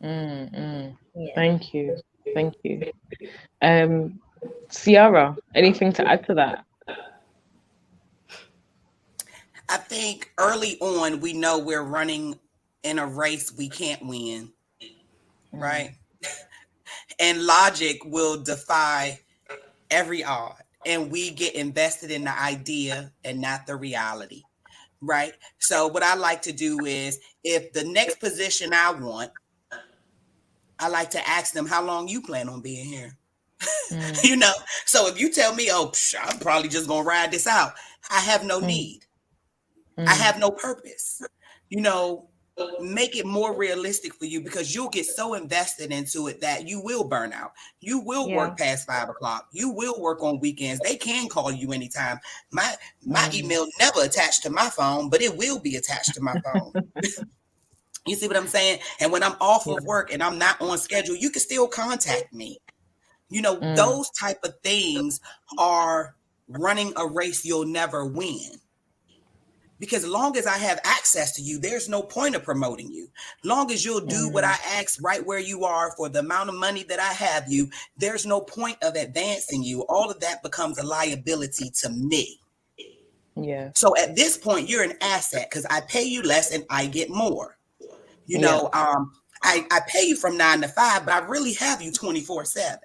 Yeah. Yeah. Thank you. Ciara, anything to add to that? I think early on, we know we're running in a race we can't win, right? And logic will defy every odd. And we get invested in the idea and not the reality, right? So, what I like to do is if the next position I want, I like to ask them, how long you plan on being here? So if you tell me, oh, I'm probably just going to ride this out, I have no need. I have no purpose. make it more realistic for you, because you'll get so invested into it that you will burn out. You will work past 5 o'clock. You will work on weekends. They can call you anytime. My email never attached to my phone, but it will be attached to my phone. You see what I'm saying? And when I'm off of work and I'm not on schedule, you can still contact me. Those type of things are running a race you'll never win. Because long as I have access to you, there's no point of promoting you. Long as you'll do what I ask right where you are for the amount of money that I have you, there's no point of advancing you. All of that becomes a liability to me. Yeah. So at this point, you're an asset because I pay you less and I get more. I pay you from 9 to 5, but I really have you 24/7.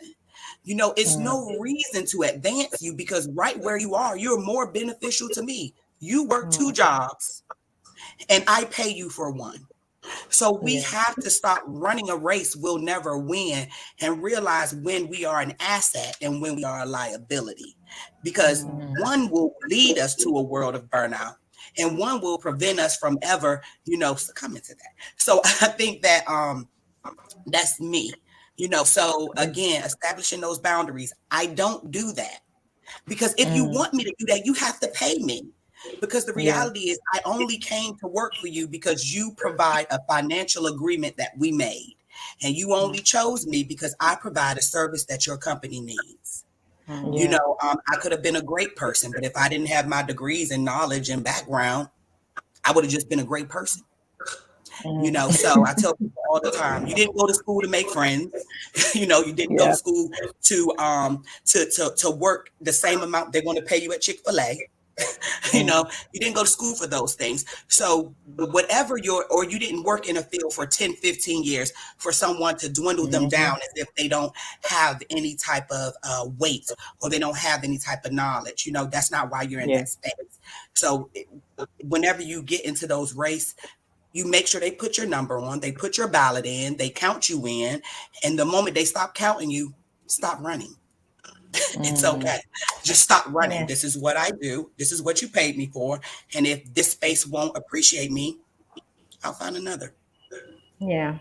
It's no reason to advance you, because right where you are, you're more beneficial to me. You work 2 jobs and I pay you for 1. So we have to stop running a race we'll never win and realize when we are an asset and when we are a liability, because one will lead us to a world of burnout and one will prevent us from ever, succumbing to that. So I think that that's me, so again, establishing those boundaries. I don't do that, because if you want me to do that, you have to pay me. Because the reality is I only came to work for you because you provide a financial agreement that we made. And you only chose me because I provide a service that your company needs. I could have been a great person, but if I didn't have my degrees and knowledge and background, I would have just been a great person. So I tell people all the time, you didn't go to school to make friends. You didn't go to school to work the same amount they're going to pay you at Chick-fil-A. You didn't go to school for those things. So whatever or you didn't work in a field for 10, 15 years for someone to dwindle them down as if they don't have any type of weight or they don't have any type of knowledge. That's not why you're in that space. So whenever you get into those race, you make sure they put your number on, they put your ballot in, they count you in. And the moment they stop counting you, stop running. It's okay. Just stop running. This is what I do. This is what you paid me for. And if this space won't appreciate me, I'll find another. Yeah.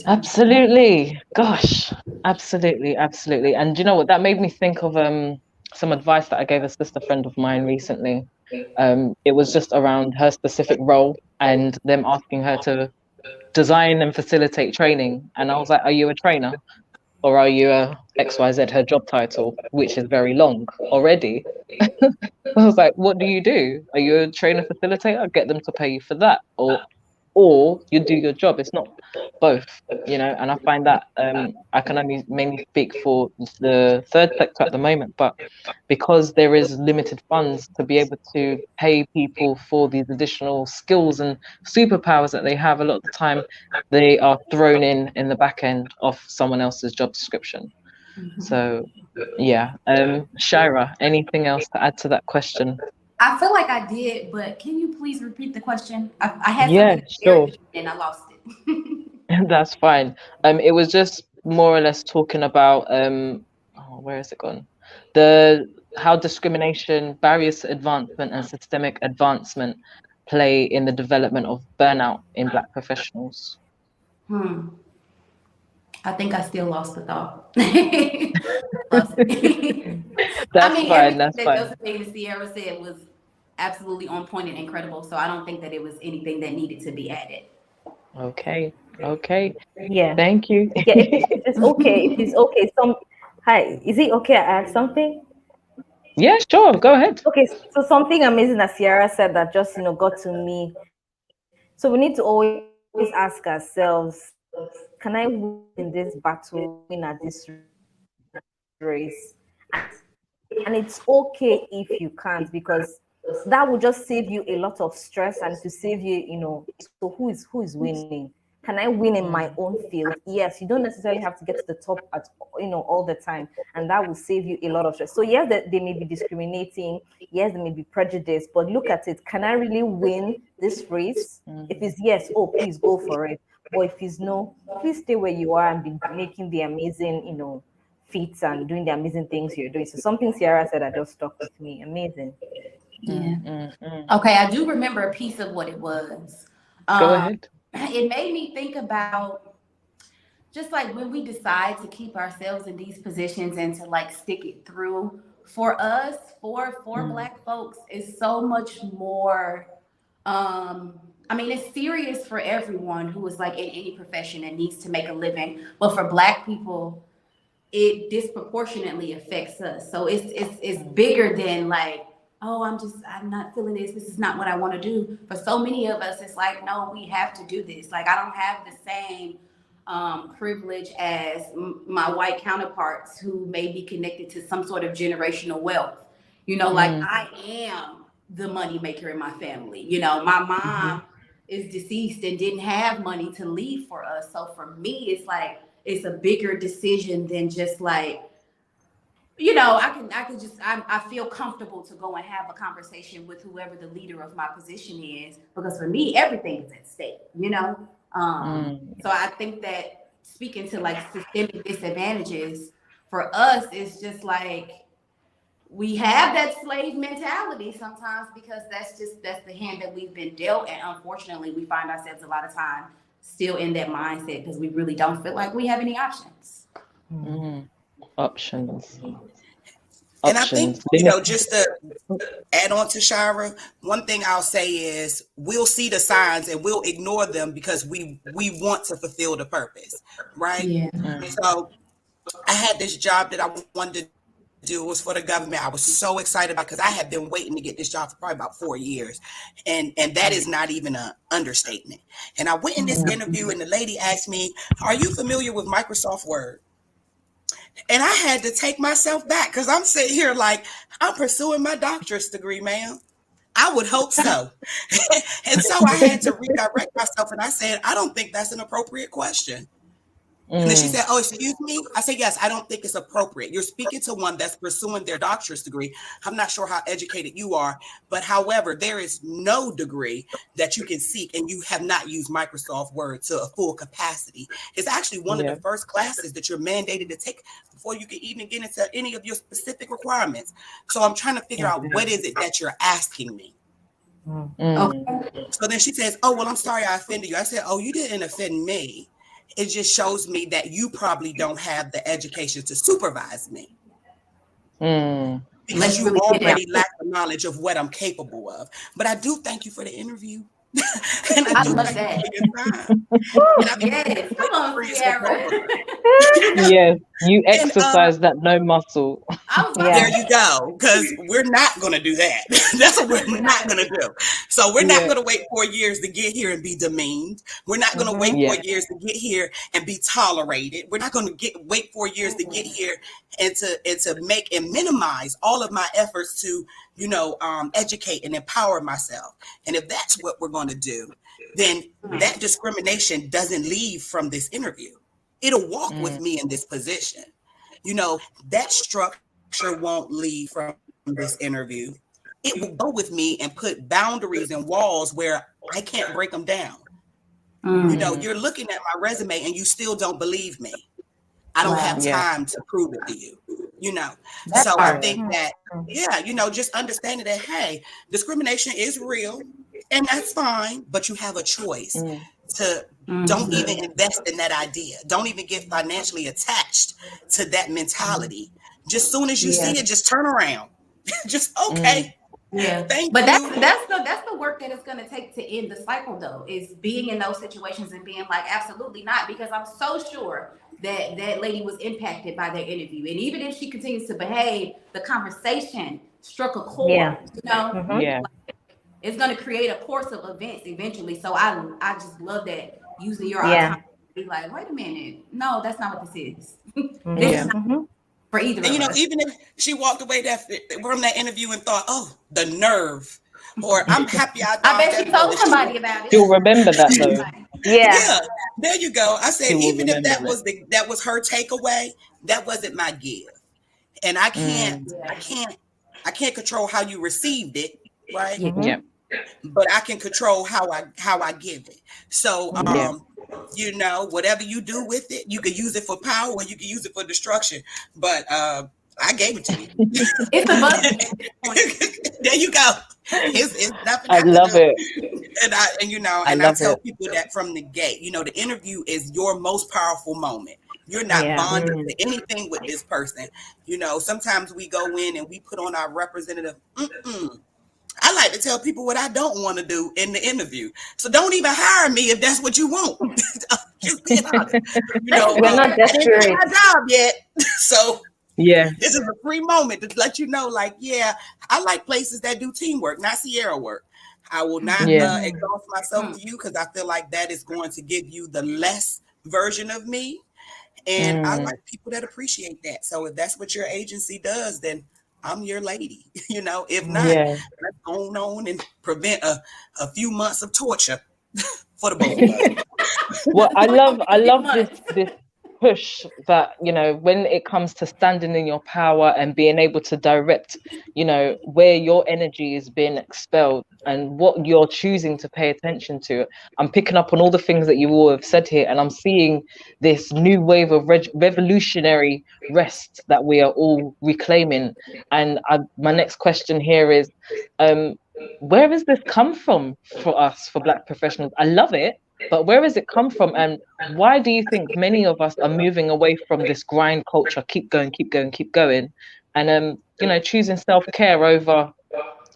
Absolutely. Gosh, absolutely. And you know what? That made me think of some advice that I gave a sister friend of mine recently. It was just around her specific role and them asking her to design and facilitate training. And I was like, are you a trainer? Or are you a XYZ, her job title, which is very long already? I was like, what do you do? Are you a trainer facilitator? Get them to pay you for that. Or you do your job. It's not both, and I find that I can only mainly speak for the third sector at the moment, but because there is limited funds to be able to pay people for these additional skills and superpowers that they have, a lot of the time they are thrown in the back end of someone else's job description. So Shyrah, anything else to add to that question? I feel like I did, but can you please repeat the question? I had something sure. and I lost it. That's fine. It was just more or less talking about where is it gone? How discrimination, barriers to advancement, and systemic advancement play in the development of burnout in Black professionals. I think I still lost the thought. That's fine. That's fine. Josephine and Sierra said was absolutely on point and incredible. So I don't think that it was anything that needed to be added. Okay. Yeah. Thank you. Yeah, if it's okay. Hi, is it okay I add something? Yeah, sure. Go ahead. Okay, so something amazing that Sierra said that just got to me. So we need to always ask ourselves, can I win in this battle, win at this race? And it's okay if you can't, because that will just save you a lot of stress and to save you, so who is winning? Can I win in my own field? Yes, you don't necessarily have to get to the top at all the time, and that will save you a lot of stress. So yes, they may be discriminating, yes, there may be prejudice, but look at it. Can I really win this race? If it's yes, oh, please go for it. But if it's no, please stay where you are and be making the amazing, feats and doing the amazing things you're doing. So something Sierra said that just stuck with me. Amazing. Yeah. Okay, I do remember a piece of what it was. Go ahead. It made me think about just like when we decide to keep ourselves in these positions and to like stick it through. For us, for Black folks, is so much more. I mean, it's serious for everyone who is like in any profession and needs to make a living, but for Black people, it disproportionately affects us. So it's bigger than like, oh, I'm not feeling this. This is not what I want to do. For so many of us, it's like, no, we have to do this. Like, I don't have the same privilege as my white counterparts who may be connected to some sort of generational wealth. You know, like I am the money maker in my family. You know, my mom is deceased and didn't have money to leave for us. So for me, it's like, it's a bigger decision than just like, you know, I feel comfortable to go and have a conversation with whoever the leader of my position is, because for me, everything is at stake, you know? So I think that speaking to like systemic disadvantages for us, is just like, we have that slave mentality sometimes because that's the hand that we've been dealt. And unfortunately, we find ourselves a lot of time still in that mindset because we really don't feel like we have any options. Options. And I think, you know, just to add on to Shyrah, one thing I'll say is we'll see the signs and we'll ignore them because we want to fulfill the purpose, right? Yeah. So I had this job that I wanted to do. It was for the government. I was so excited about, because I had been waiting to get this job for probably about 4 years. And that is not even an understatement. And I went in this interview and the lady asked me, are you familiar with Microsoft Word? And I had to take myself back because I'm sitting here like, I'm pursuing my doctorate degree, ma'am. I would hope so. And so I had to redirect myself and I said, I don't think that's an appropriate question. And then she said, oh, excuse me. I said, yes, I don't think it's appropriate. You're speaking to one that's pursuing their doctorate degree. I'm not sure how educated you are, but however, there is no degree that you can seek and you have not used Microsoft Word to a full capacity. It's actually one of the first classes that you're mandated to take before you can even get into any of your specific requirements. So I'm trying to figure out, what is it that you're asking me? Okay. So then she says, oh, well, I'm sorry I offended you. I said, oh, you didn't offend me. It just shows me that you probably don't have the education to supervise me. Because you already lack the knowledge of what I'm capable of. But I do thank you for the interview. And I love that. Yes, come on, Shyrah. Yes, you exercise that no muscle. There you go, because we're not going to do that. That's what we're not going to do. So we're not going to wait 4 years to get here and be demeaned. We're not going to wait 4 years to get here and be tolerated. We're not going to wait 4 years to get here and to make and minimize all of my efforts to, you know, educate and empower myself. And if that's what we're going to do, then that discrimination doesn't leave from this interview. It'll walk with me in this position. You know, that structure won't leave from this interview. It will go with me and put boundaries and walls where I can't break them down. You know, you're looking at my resume and you still don't believe me. I don't have time to prove it to you, you know. So I think that, you know, just understanding that, hey, discrimination is real and that's fine, but you have a choice to don't even invest in that idea. Don't even get financially attached to that mentality. Just soon as you see it, just turn around. Just thank you. But that's the work that it's going to take to end the cycle, though, is being in those situations and being like, absolutely not, because I'm so sure that that lady was impacted by their interview. And even if she continues to behave, the conversation struck a chord, you know? Like, it's going to create a course of events eventually. So I just love that, using your autonomy to be like, wait a minute, no, that's not what this is. This is not for either. And you know, even if she walked away from that interview and thought, oh, the nerve, or I'm happy I bet she told somebody about it. She'll remember that though. Yeah, there you go. I said, even if that was her takeaway, that wasn't my give. And I can't control how you received it, right? But I can control how I give it. So you know, whatever you do with it, you can use it for power or you can use it for destruction. But I gave it to you. It's a buzz. There you go. It's nothing I I could love do. it. And I I love tell it. people that from the gate, the interview is your most powerful moment. You're not Yeah. bonded to anything with this person. Sometimes we go in and we put on our representative. I like to tell people what I don't want to do in the interview. So don't even hire me if that's what you want. Just being honest. We're not I didn't get desperate. my job yet. So Yeah. this is a free moment to let you know, like, yeah, I like places that do teamwork, not Sierra work. I will not Yeah. exhaust myself to you because I feel like that is going to give you the less version of me. And I Mm. like people that appreciate that. So if that's what your agency does, then I'm your lady. If not, Yeah. let's go on and prevent a few months of torture for the both of us. Well, I love months. this push that, when it comes to standing in your power and being able to direct, where your energy is being expelled and what you're choosing to pay attention to. I'm picking up on all the things that you all have said here, and I'm seeing this new wave of revolutionary rest that we are all reclaiming. And my next question here is, where has this come from for us, for Black professionals? I love it, but where has it come from? And why do you think many of us are moving away from this grind culture? Keep going, keep going, keep going. And choosing self-care over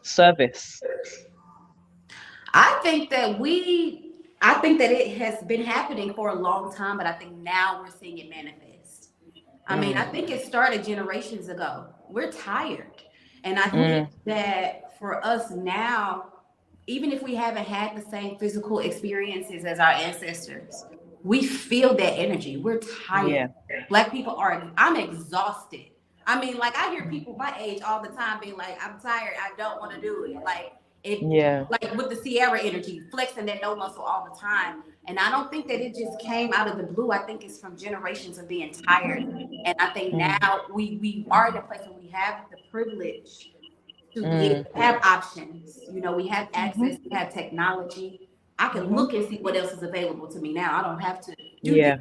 service. I think that it has been happening for a long time, but I think now we're seeing it manifest. I mean, I think it started generations ago. We're tired. And I think that for us now, even if we haven't had the same physical experiences as our ancestors, we feel that energy. We're Yeah. tired. Black people I'm exhausted. I mean, like I hear people my age all the time being like, I'm tired, I don't want to do it. Yeah. Like with the Sierra energy, flexing that no muscle all the time. And I don't think that it just came out of the blue. I think it's from generations of being tired. And I think now we are in a place where we have the privilege to be able to have options. We have access, we have technology. I can look and see what else is available to me now. I don't have to do this. Yeah.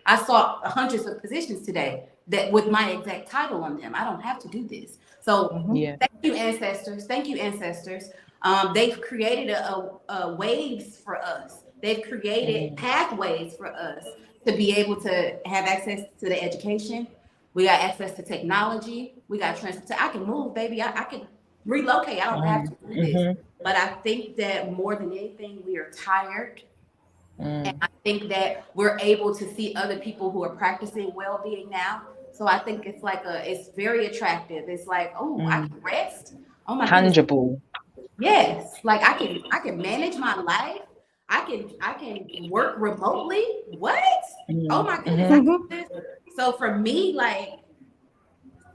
I saw hundreds of positions today that with my exact title on them. I don't have to do this. So Yeah. thank you, ancestors. Thank you, ancestors. They've created a waves for us. They've created pathways for us to be able to have access to the education. We got access to technology. We got transport. I can move, baby. I can relocate. I don't have to do this. But I think that more than anything, we are tired. And I think that we're able to see other people who are practicing well-being now. So I think it's very attractive. It's like, oh, I can rest. Oh my goodness. Tangible. Yes. Like I can manage my life. I can work remotely. What? Oh my goodness. I can do this. So for me, like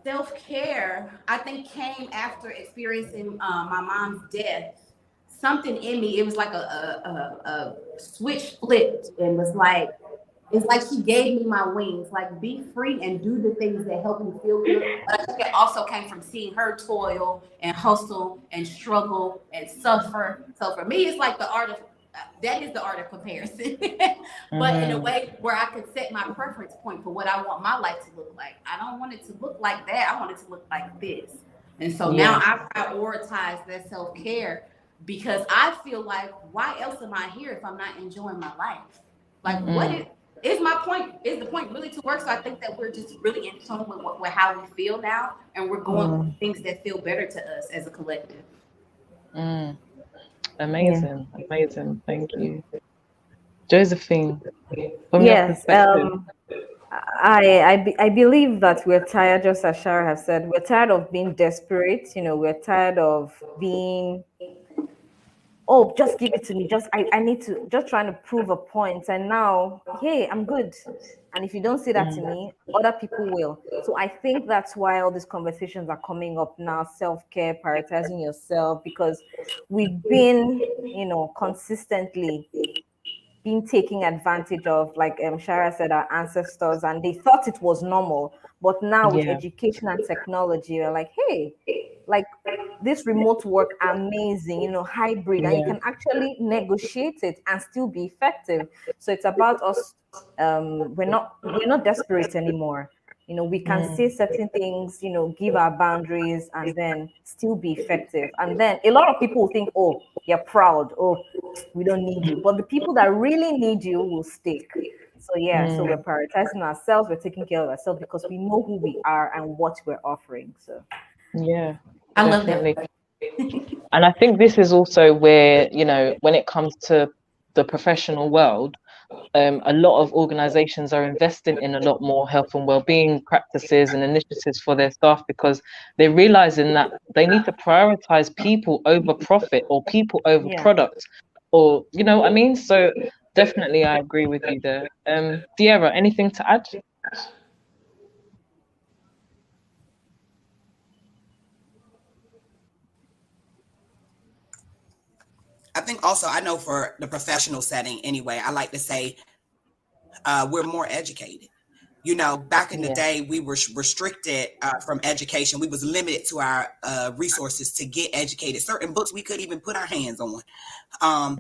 self-care, I think came after experiencing my mom's death. Something in me, it was like a switch flipped and was like, it's like she gave me my wings, like be free and do the things that help you feel good. But I think it also came from seeing her toil and hustle and struggle and suffer. So for me, it's like that is the art of comparison. But in a way where I could set my preference point for what I want my life to look like. I don't want it to look like that. I want it to look like this. And so now I prioritize that self-care because I feel like, why else am I here if I'm not enjoying my life? Like, what is my point? Is the point really to work? So I think that we're just really in tune with how we feel now, and we're going with things that feel better to us as a collective. Amazing. Amazing. Thank you. Josephine, from your Yes. perspective. I believe that we're tired, just as Shara has said, we're tired of being desperate. We're tired of being, oh, just give it to me. I need to, just trying to prove a point. And now, hey, I'm good. And if you don't say that to me, other people will. So I think that's why all these conversations are coming up now, self-care, prioritizing yourself, because we've been, consistently being taken advantage of, like Shara said, our ancestors, and they thought it was normal. But now with Yeah. education and technology, we're like, hey, like this remote work, amazing, hybrid, and you Yeah. can actually negotiate it and still be effective. So it's about us. We're not desperate anymore. We can say certain things, give our boundaries and then still be effective. And then a lot of people will think, oh, you're proud. Oh, we don't need you. But the people that really need you will stick. So yeah, so we're prioritizing ourselves. We're taking care of ourselves because we know who we are and what we're offering. So Yeah, I love that. definitely. And I think this is also where, when it comes to the professional world, a lot of organizations are investing in a lot more health and well-being practices and initiatives for their staff because they're realizing that they need to prioritize people over profit or people over yeah. product, or you know what I mean? So definitely I agree with you there. De'Ara, anything to add? I think also, I know for the professional setting anyway, I like to say we're more educated. Back in the Yeah, day, we were restricted from education. We was limited to our resources to get educated. Certain books we couldn't even put our hands on.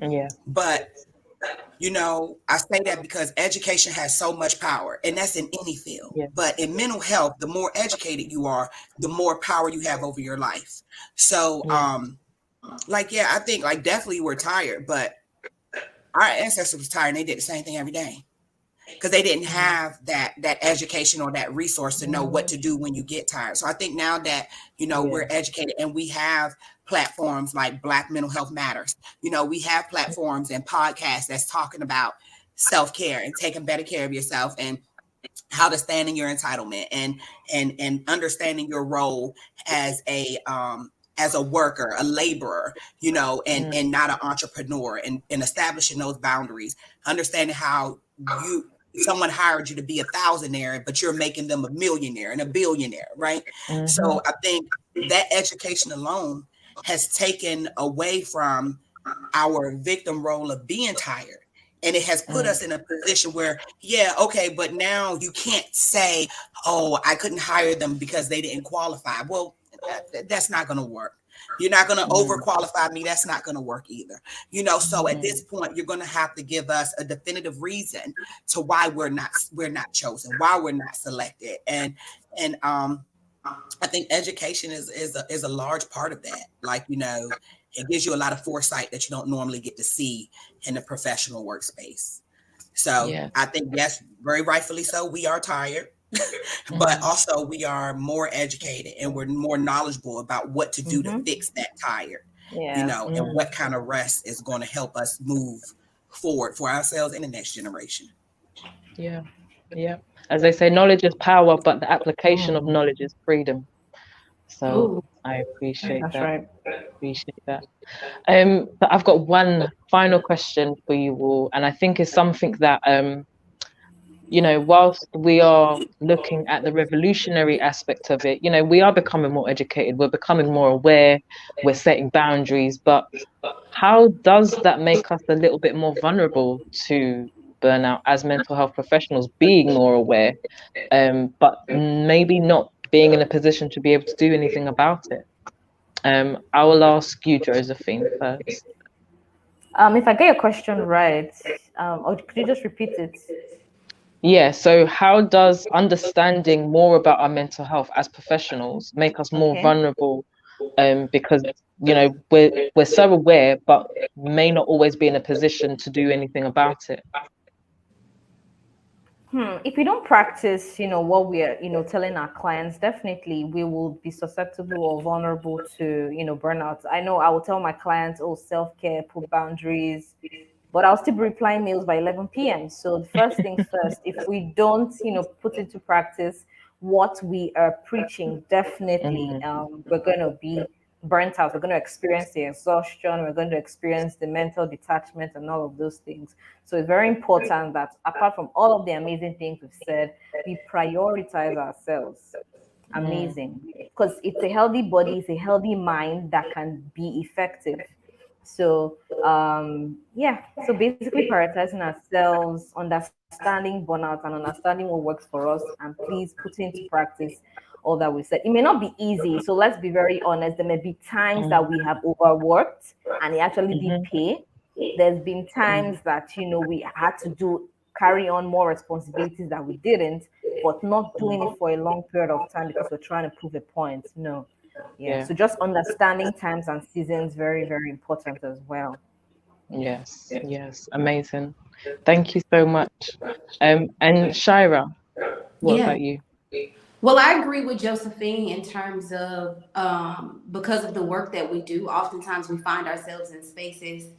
yeah, But I say that because education has so much power, and that's in any field. yeah, But in mental health, the more educated you are, the more power you have over your life. So, yeah, yeah, I think like definitely we're tired, but our ancestors was tired and they did the same thing every day because they didn't have that education or that resource to know what to do when you get tired. So I think now that yeah, we're educated and we have platforms like Black Mental Health Matters, we have platforms and podcasts that's talking about self-care and taking better care of yourself and how to stand in your entitlement and understanding your role as a worker, a laborer, and not an entrepreneur, and establishing those boundaries, understanding how someone hired you to be a thousandaire, but you're making them a millionaire and a billionaire, right? So I think that education alone has taken away from our victim role of being tired. And it has put us in a position where, yeah, okay, but now you can't say, oh, I couldn't hire them because they didn't qualify. Well, that's not going to work. You're not going to overqualify me. That's not going to work either. So at this point, you're going to have to give us a definitive reason to why we're not chosen, why we're not selected. And I think education is a large part of that. Like, it gives you a lot of foresight that you don't normally get to see in the professional workspace. So yeah, I think, yes, very rightfully so, we are tired, but also we are more educated and we're more knowledgeable about what to do to fix that tired, Yeah. and what kind of rest is going to help us move forward for ourselves and the next generation. yeah, yeah. As they say, knowledge is power, but the application of knowledge is freedom. So Ooh. I appreciate That's that. right. Appreciate that. But I've got one final question for you all, and I think it's something that whilst we are looking at the revolutionary aspect of it, we are becoming more educated, we're becoming more aware, we're setting boundaries, but how does that make us a little bit more vulnerable to burnout as mental health professionals, being more aware, but maybe not being in a position to be able to do anything about it? I will ask you, Josephine, first. If I get your question right, or could you just repeat it? Yeah, so how does understanding more about our mental health as professionals make us more Okay. vulnerable? Because we're so aware, but may not always be in a position to do anything about it. If we don't practice, what we are, telling our clients, definitely we will be susceptible or vulnerable to, burnout. I know I will tell my clients, oh, self-care, put boundaries, but I'll still be replying mails by 11 p.m. So the first things first, if we don't, put into practice what we are preaching, definitely Mm, we're going to be burnt out. We're going to experience the exhaustion. We're going to experience the mental detachment and all of those things. So it's very important that apart from all of the amazing things we've said, we prioritize ourselves. mm, Amazing. Because it's a healthy body, it's a healthy mind that can be effective. So yeah, so basically prioritizing ourselves, understanding burnout and understanding what works for us, and please put into practice all that we said. It may not be easy, so let's be very honest. There may be times mm, that we have overworked and it actually did mhm, pay. There's been mm, times that we had to do carry on more responsibilities that we didn't, but not doing it for a long period of time because we're trying to prove a point. No. Yeah. So just understanding times and seasons, very, very important as well. Yes, yes, amazing. Thank you so much. And Shyrah, what Yeah. about you? Well, I agree with Josephine in terms of because of the work that we do, oftentimes we find ourselves in spaces,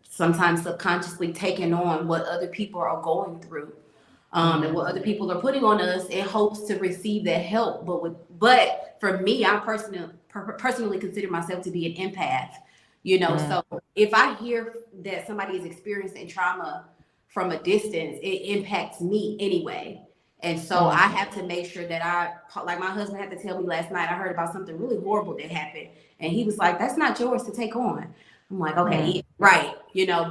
sometimes subconsciously taking on what other people are going through. And what other people are putting on us in hopes to receive that help. But for me, I personally consider myself to be an empath. So if I hear that somebody is experiencing trauma from a distance, it impacts me anyway. And so I have to make sure that like my husband had to tell me last night, I heard about something really horrible that happened. And he was like, that's not yours to take on. I'm like, okay, yeah, right.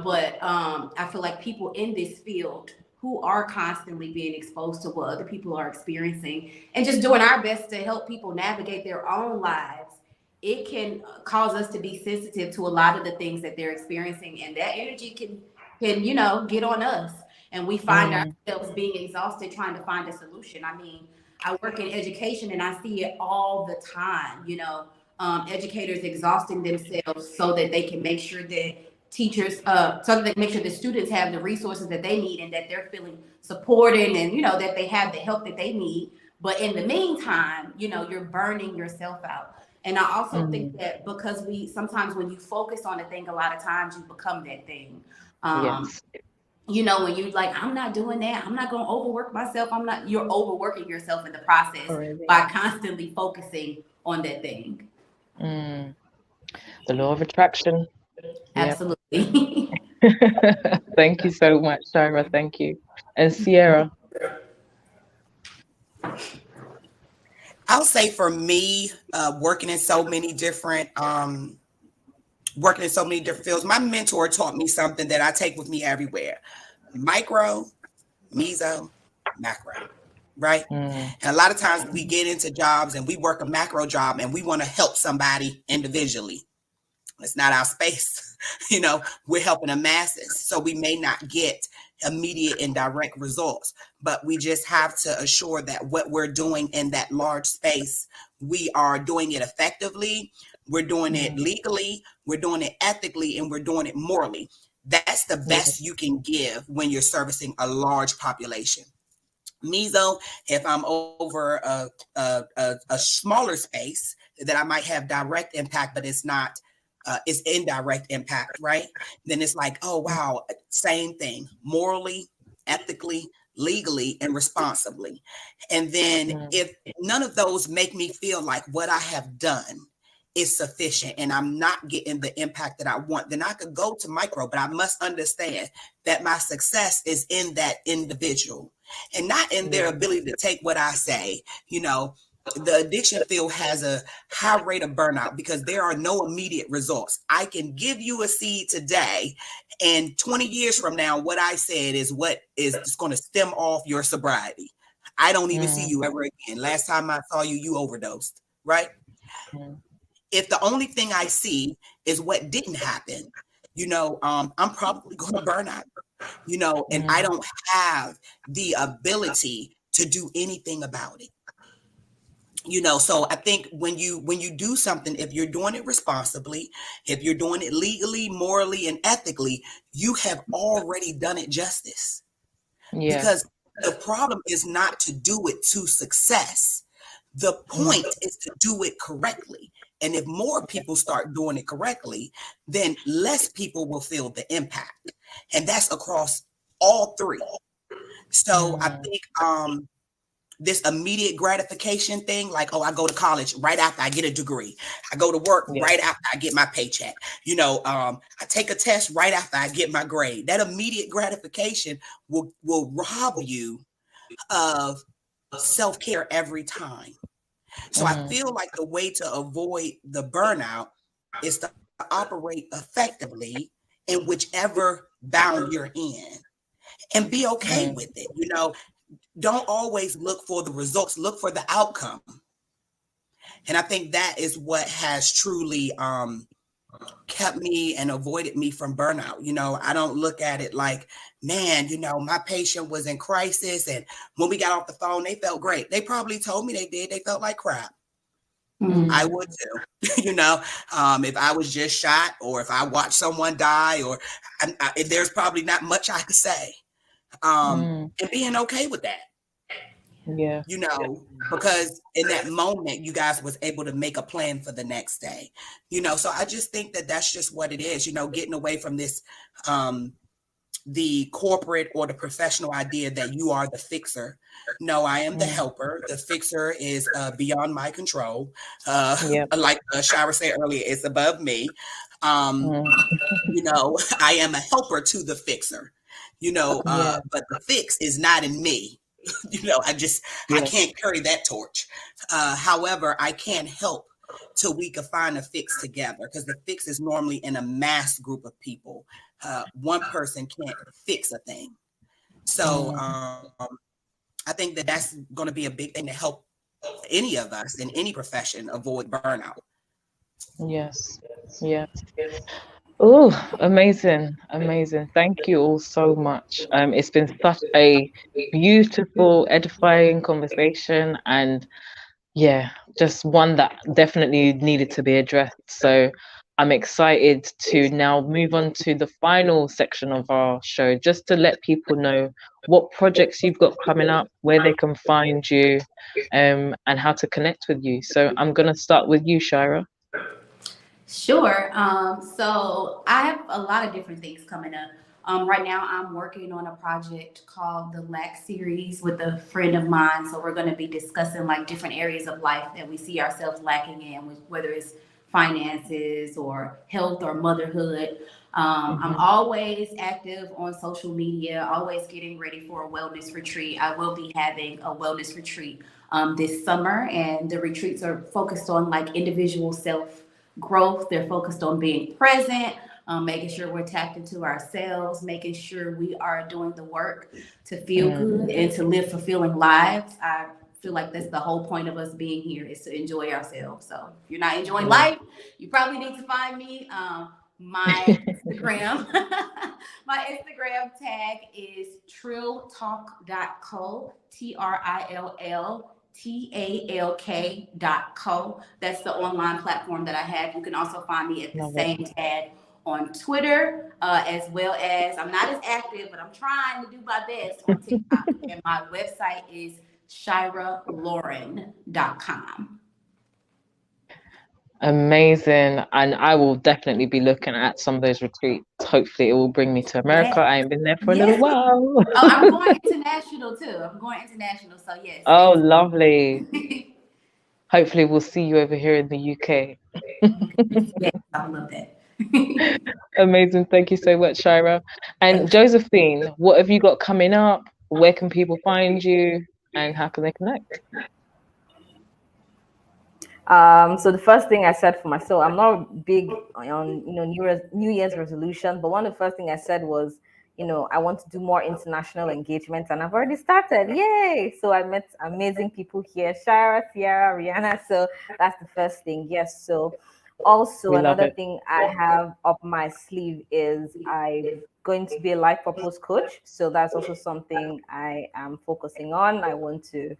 But I feel like people in this field who are constantly being exposed to what other people are experiencing and just doing our best to help people navigate their own lives, it can cause us to be sensitive to a lot of the things that they're experiencing. And that energy can get on us. And we find ourselves being exhausted trying to find a solution. I mean, I work in education and I see it all the time, educators exhausting themselves so that they can make sure that teachers, so that they can make sure the students have the resources that they need and that they're feeling supported and, that they have the help that they need. But in the meantime, you're burning yourself out. And I also think that because sometimes when you focus on a thing, a lot of times you become that thing. Yes. When you like, I'm not doing that, I'm not going to overwork myself. You're overworking yourself in the process by constantly focusing on that thing. The law of attraction. Absolutely. Thank you so much, Shyrah. Thank you. And Sierra. I'll say for me, working in so many different fields, my mentor taught me something that I take with me everywhere: micro, meso, macro. Right. And a lot of times we get into jobs and we work a macro job and we want to help somebody individually. It's not our space. We're helping the masses. So we may not get immediate and direct results, but we just have to assure that what we're doing in that large space, we are doing it effectively. We're doing it legally. We're doing it ethically, and we're doing it morally. That's the best you can give when you're servicing a large population. Meso, if I'm over a smaller space, that I might have direct impact, but it's not, it's indirect impact, right? Then it's like, oh, wow, same thing, morally, ethically, legally, and responsibly. And then if none of those make me feel like what I have done is sufficient and I'm not getting the impact that I want, then I could go to micro, but I must understand that my success is in that individual and not in their ability to take what I say. The addiction field has a high rate of burnout because there are no immediate results. I can give you a seed today, and 20 years from now, what I said is what is just going to stem off your sobriety. I don't even see you ever again. Last time I saw you, you overdosed, right? If the only thing I see is what didn't happen, I'm probably going to burn out, and I don't have the ability to do anything about it. So I think when you do something, if you're doing it responsibly, if you're doing it legally, morally, and ethically, you have already done it justice. Because the problem is not to do it to success. The point is to do it correctly. And if more people start doing it correctly, then less people will feel the impact. And that's across all three. So I think this immediate gratification thing, like, oh, I go to college right after I get a degree. I go to work right after I get my paycheck. I take a test right after I get my grade. That immediate gratification will rob you of self-care every time. So I feel like the way to avoid the burnout is to operate effectively in whichever bound you're in and be okay with it. Don't always look for the results, look for the outcome. And I think that is what has truly kept me and avoided me from burnout. I don't look at it like, man, my patient was in crisis, and when we got off the phone, they felt great. They probably told me they did. They felt like crap. I would too. If I was just shot, or if I watched someone die, or there's probably not much I could say. And being okay with that. Yeah. Because in that moment, you guys was able to make a plan for the next day. So I just think that that's just what it is, getting away from this, the corporate or the professional idea that you are the fixer. No, I am the helper. The fixer is beyond my control. Like Shyrah said earlier, it's above me. I am a helper to the fixer, but the fix is not in me. I can't carry that torch. However, I can help till we can find a fix together, because the fix is normally in a mass group of people. One person can't fix a thing. So I think that that's going to be a big thing to help any of us in any profession avoid burnout. Yes. Oh, amazing. Thank you all so much. It's been such a beautiful, edifying conversation, and just one that definitely needed to be addressed. So I'm excited to now move on to the final section of our show, just to let people know what projects you've got coming up, where they can find you, and how to connect with you. So I'm going to start with you, Shyrah. Sure. So I have a lot of different things coming up. Right now, I'm working on a project called the Lack Series with a friend of mine. So we're going to be discussing like different areas of life that we see ourselves lacking in, whether it's finances or health or motherhood. I'm always active on social media, always getting ready for a wellness retreat. I will be having a wellness retreat this summer, and the retreats are focused on like individual self growth. They're focused on being present, making sure we're tapped into ourselves, making sure we are doing the work to feel good and to live fulfilling lives. I feel like that's the whole point of us being here, is to enjoy ourselves. So if you're not enjoying life, you probably need to find me. My Instagram, my Instagram tag is trilltalk.co, TRILLTALK.co. That's the online platform that I have. You can also find me at the same tag on Twitter, as well as, I'm not as active, but I'm trying to do my best on TikTok. And my website is ShyrahLauren.com. Amazing. And I will definitely be looking at some of those retreats. Hopefully it will bring me to America. I ain't been there for a little while. Oh, I'm going international too. So yes. Oh, lovely. Hopefully we'll see you over here in the UK. Yes, I love that. Amazing. Thank you so much, Shyrah. And Josephine, what have you got coming up? Where can people find you, and how can they connect? So the first thing I said for myself, I'm not big on New Year's resolution, but one of the first thing I said was, I want to do more international engagement, and I've already started. Yay! So I met amazing people here, Shyrah, Tiara, Rihanna. So that's the first thing. Yes. So also another thing I have up my sleeve is I'm going to be a life purpose coach. So that's also something I am focusing on. I want to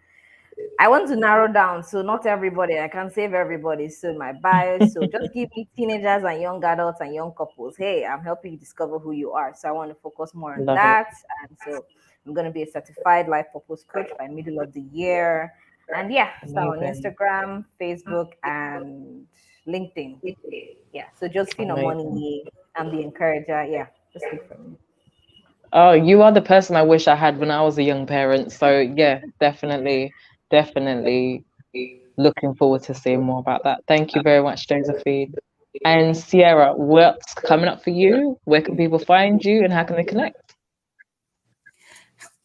narrow down. So not everybody, I can't save everybody. So in my bio, so just give me teenagers and young adults and young couples. Hey, I'm helping you discover who you are. So I want to focus more on that. And so I'm going to be a certified life purpose coach by middle of the year. And so on Instagram, Facebook, and LinkedIn. Yeah. So Josephine Money, I'm the encourager. Yeah. Just look for me. Oh, you are the person I wish I had when I was a young parent. So yeah, definitely looking forward to seeing more about that. Thank you very much, Josephine. And Sierra, what's coming up for you? Where can people find you, and how can they connect?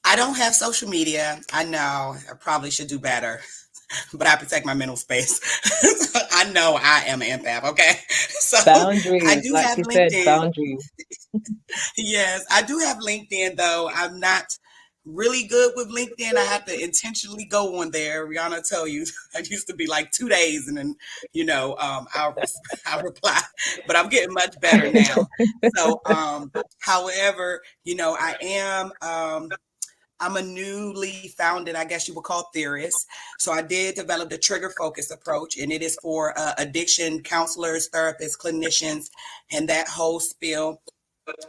I don't have social media. I know I probably should do better, but I protect my mental space. I know I am an empath. Okay. So boundaries, I do have LinkedIn. Boundaries. Yes, I do have LinkedIn, though. I'm not really good with LinkedIn. I have to intentionally go on there. Rihanna tell you, I used to be like 2 days, and then I'll reply, but I'm getting much better now. So, however, I am. I'm a newly founded, I guess you would call, theorist. So I did develop the trigger focus approach, and it is for addiction counselors, therapists, clinicians, and that whole spiel.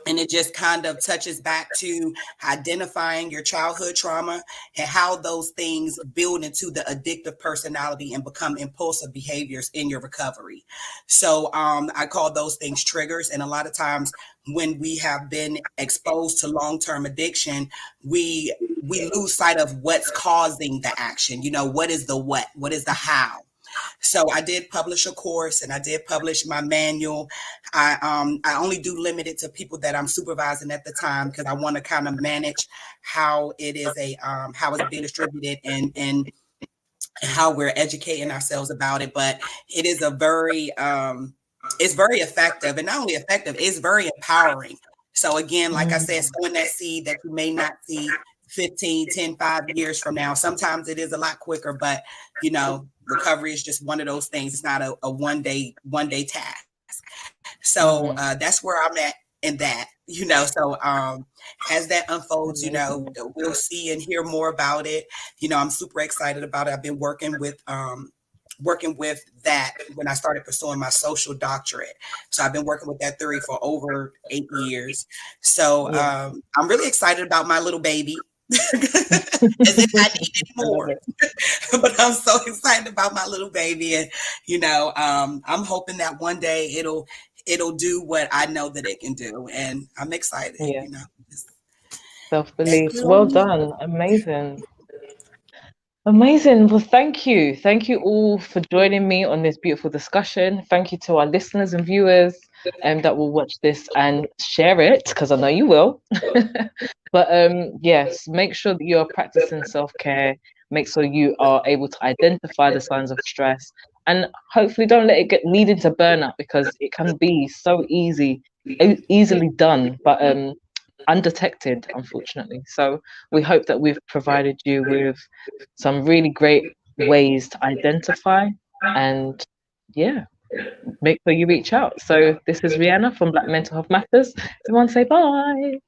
And it just kind of touches back to identifying your childhood trauma and how those things build into the addictive personality and become impulsive behaviors in your recovery. So I call those things triggers. And a lot of times when we have been exposed to long-term addiction, we lose sight of what's causing the action. What is the what is the how? So I did publish a course, and I did publish my manual. I only do limit it to people that I'm supervising at the time, because I want to kind of manage how it is how it's being distributed, and how we're educating ourselves about it. But it is it's very effective, and not only effective, it's very empowering. So again, like I said, sowing that seed that you may not see 15, 10, 5 years from now. Sometimes it is a lot quicker, but recovery is just one of those things. It's not a one day task. So that's where I'm at in that. So as that unfolds, we'll see and hear more about it. I'm super excited about it. I've been working with that when I started pursuing my social doctorate. So I've been working with that theory for over 8 years. So I'm really excited about my little baby. As if I needed more. But I'm so excited about my little baby, and I'm hoping that one day it'll do what I know that it can do, and I'm excited. Self-belief. Well done. Amazing. Amazing. Well, thank you. Thank you all for joining me on this beautiful discussion. Thank you to our listeners and viewers that will watch this and share it, because I know you will. But yes, make sure that you're practicing self-care. Make sure you are able to identify the signs of stress, and hopefully don't let it lead into burnout, because it can be so easily done, but undetected, unfortunately. So we hope that we've provided you with some really great ways to identify, and make sure you reach out. So this is Rhyana from Black Mental Health Matters. Everyone say bye.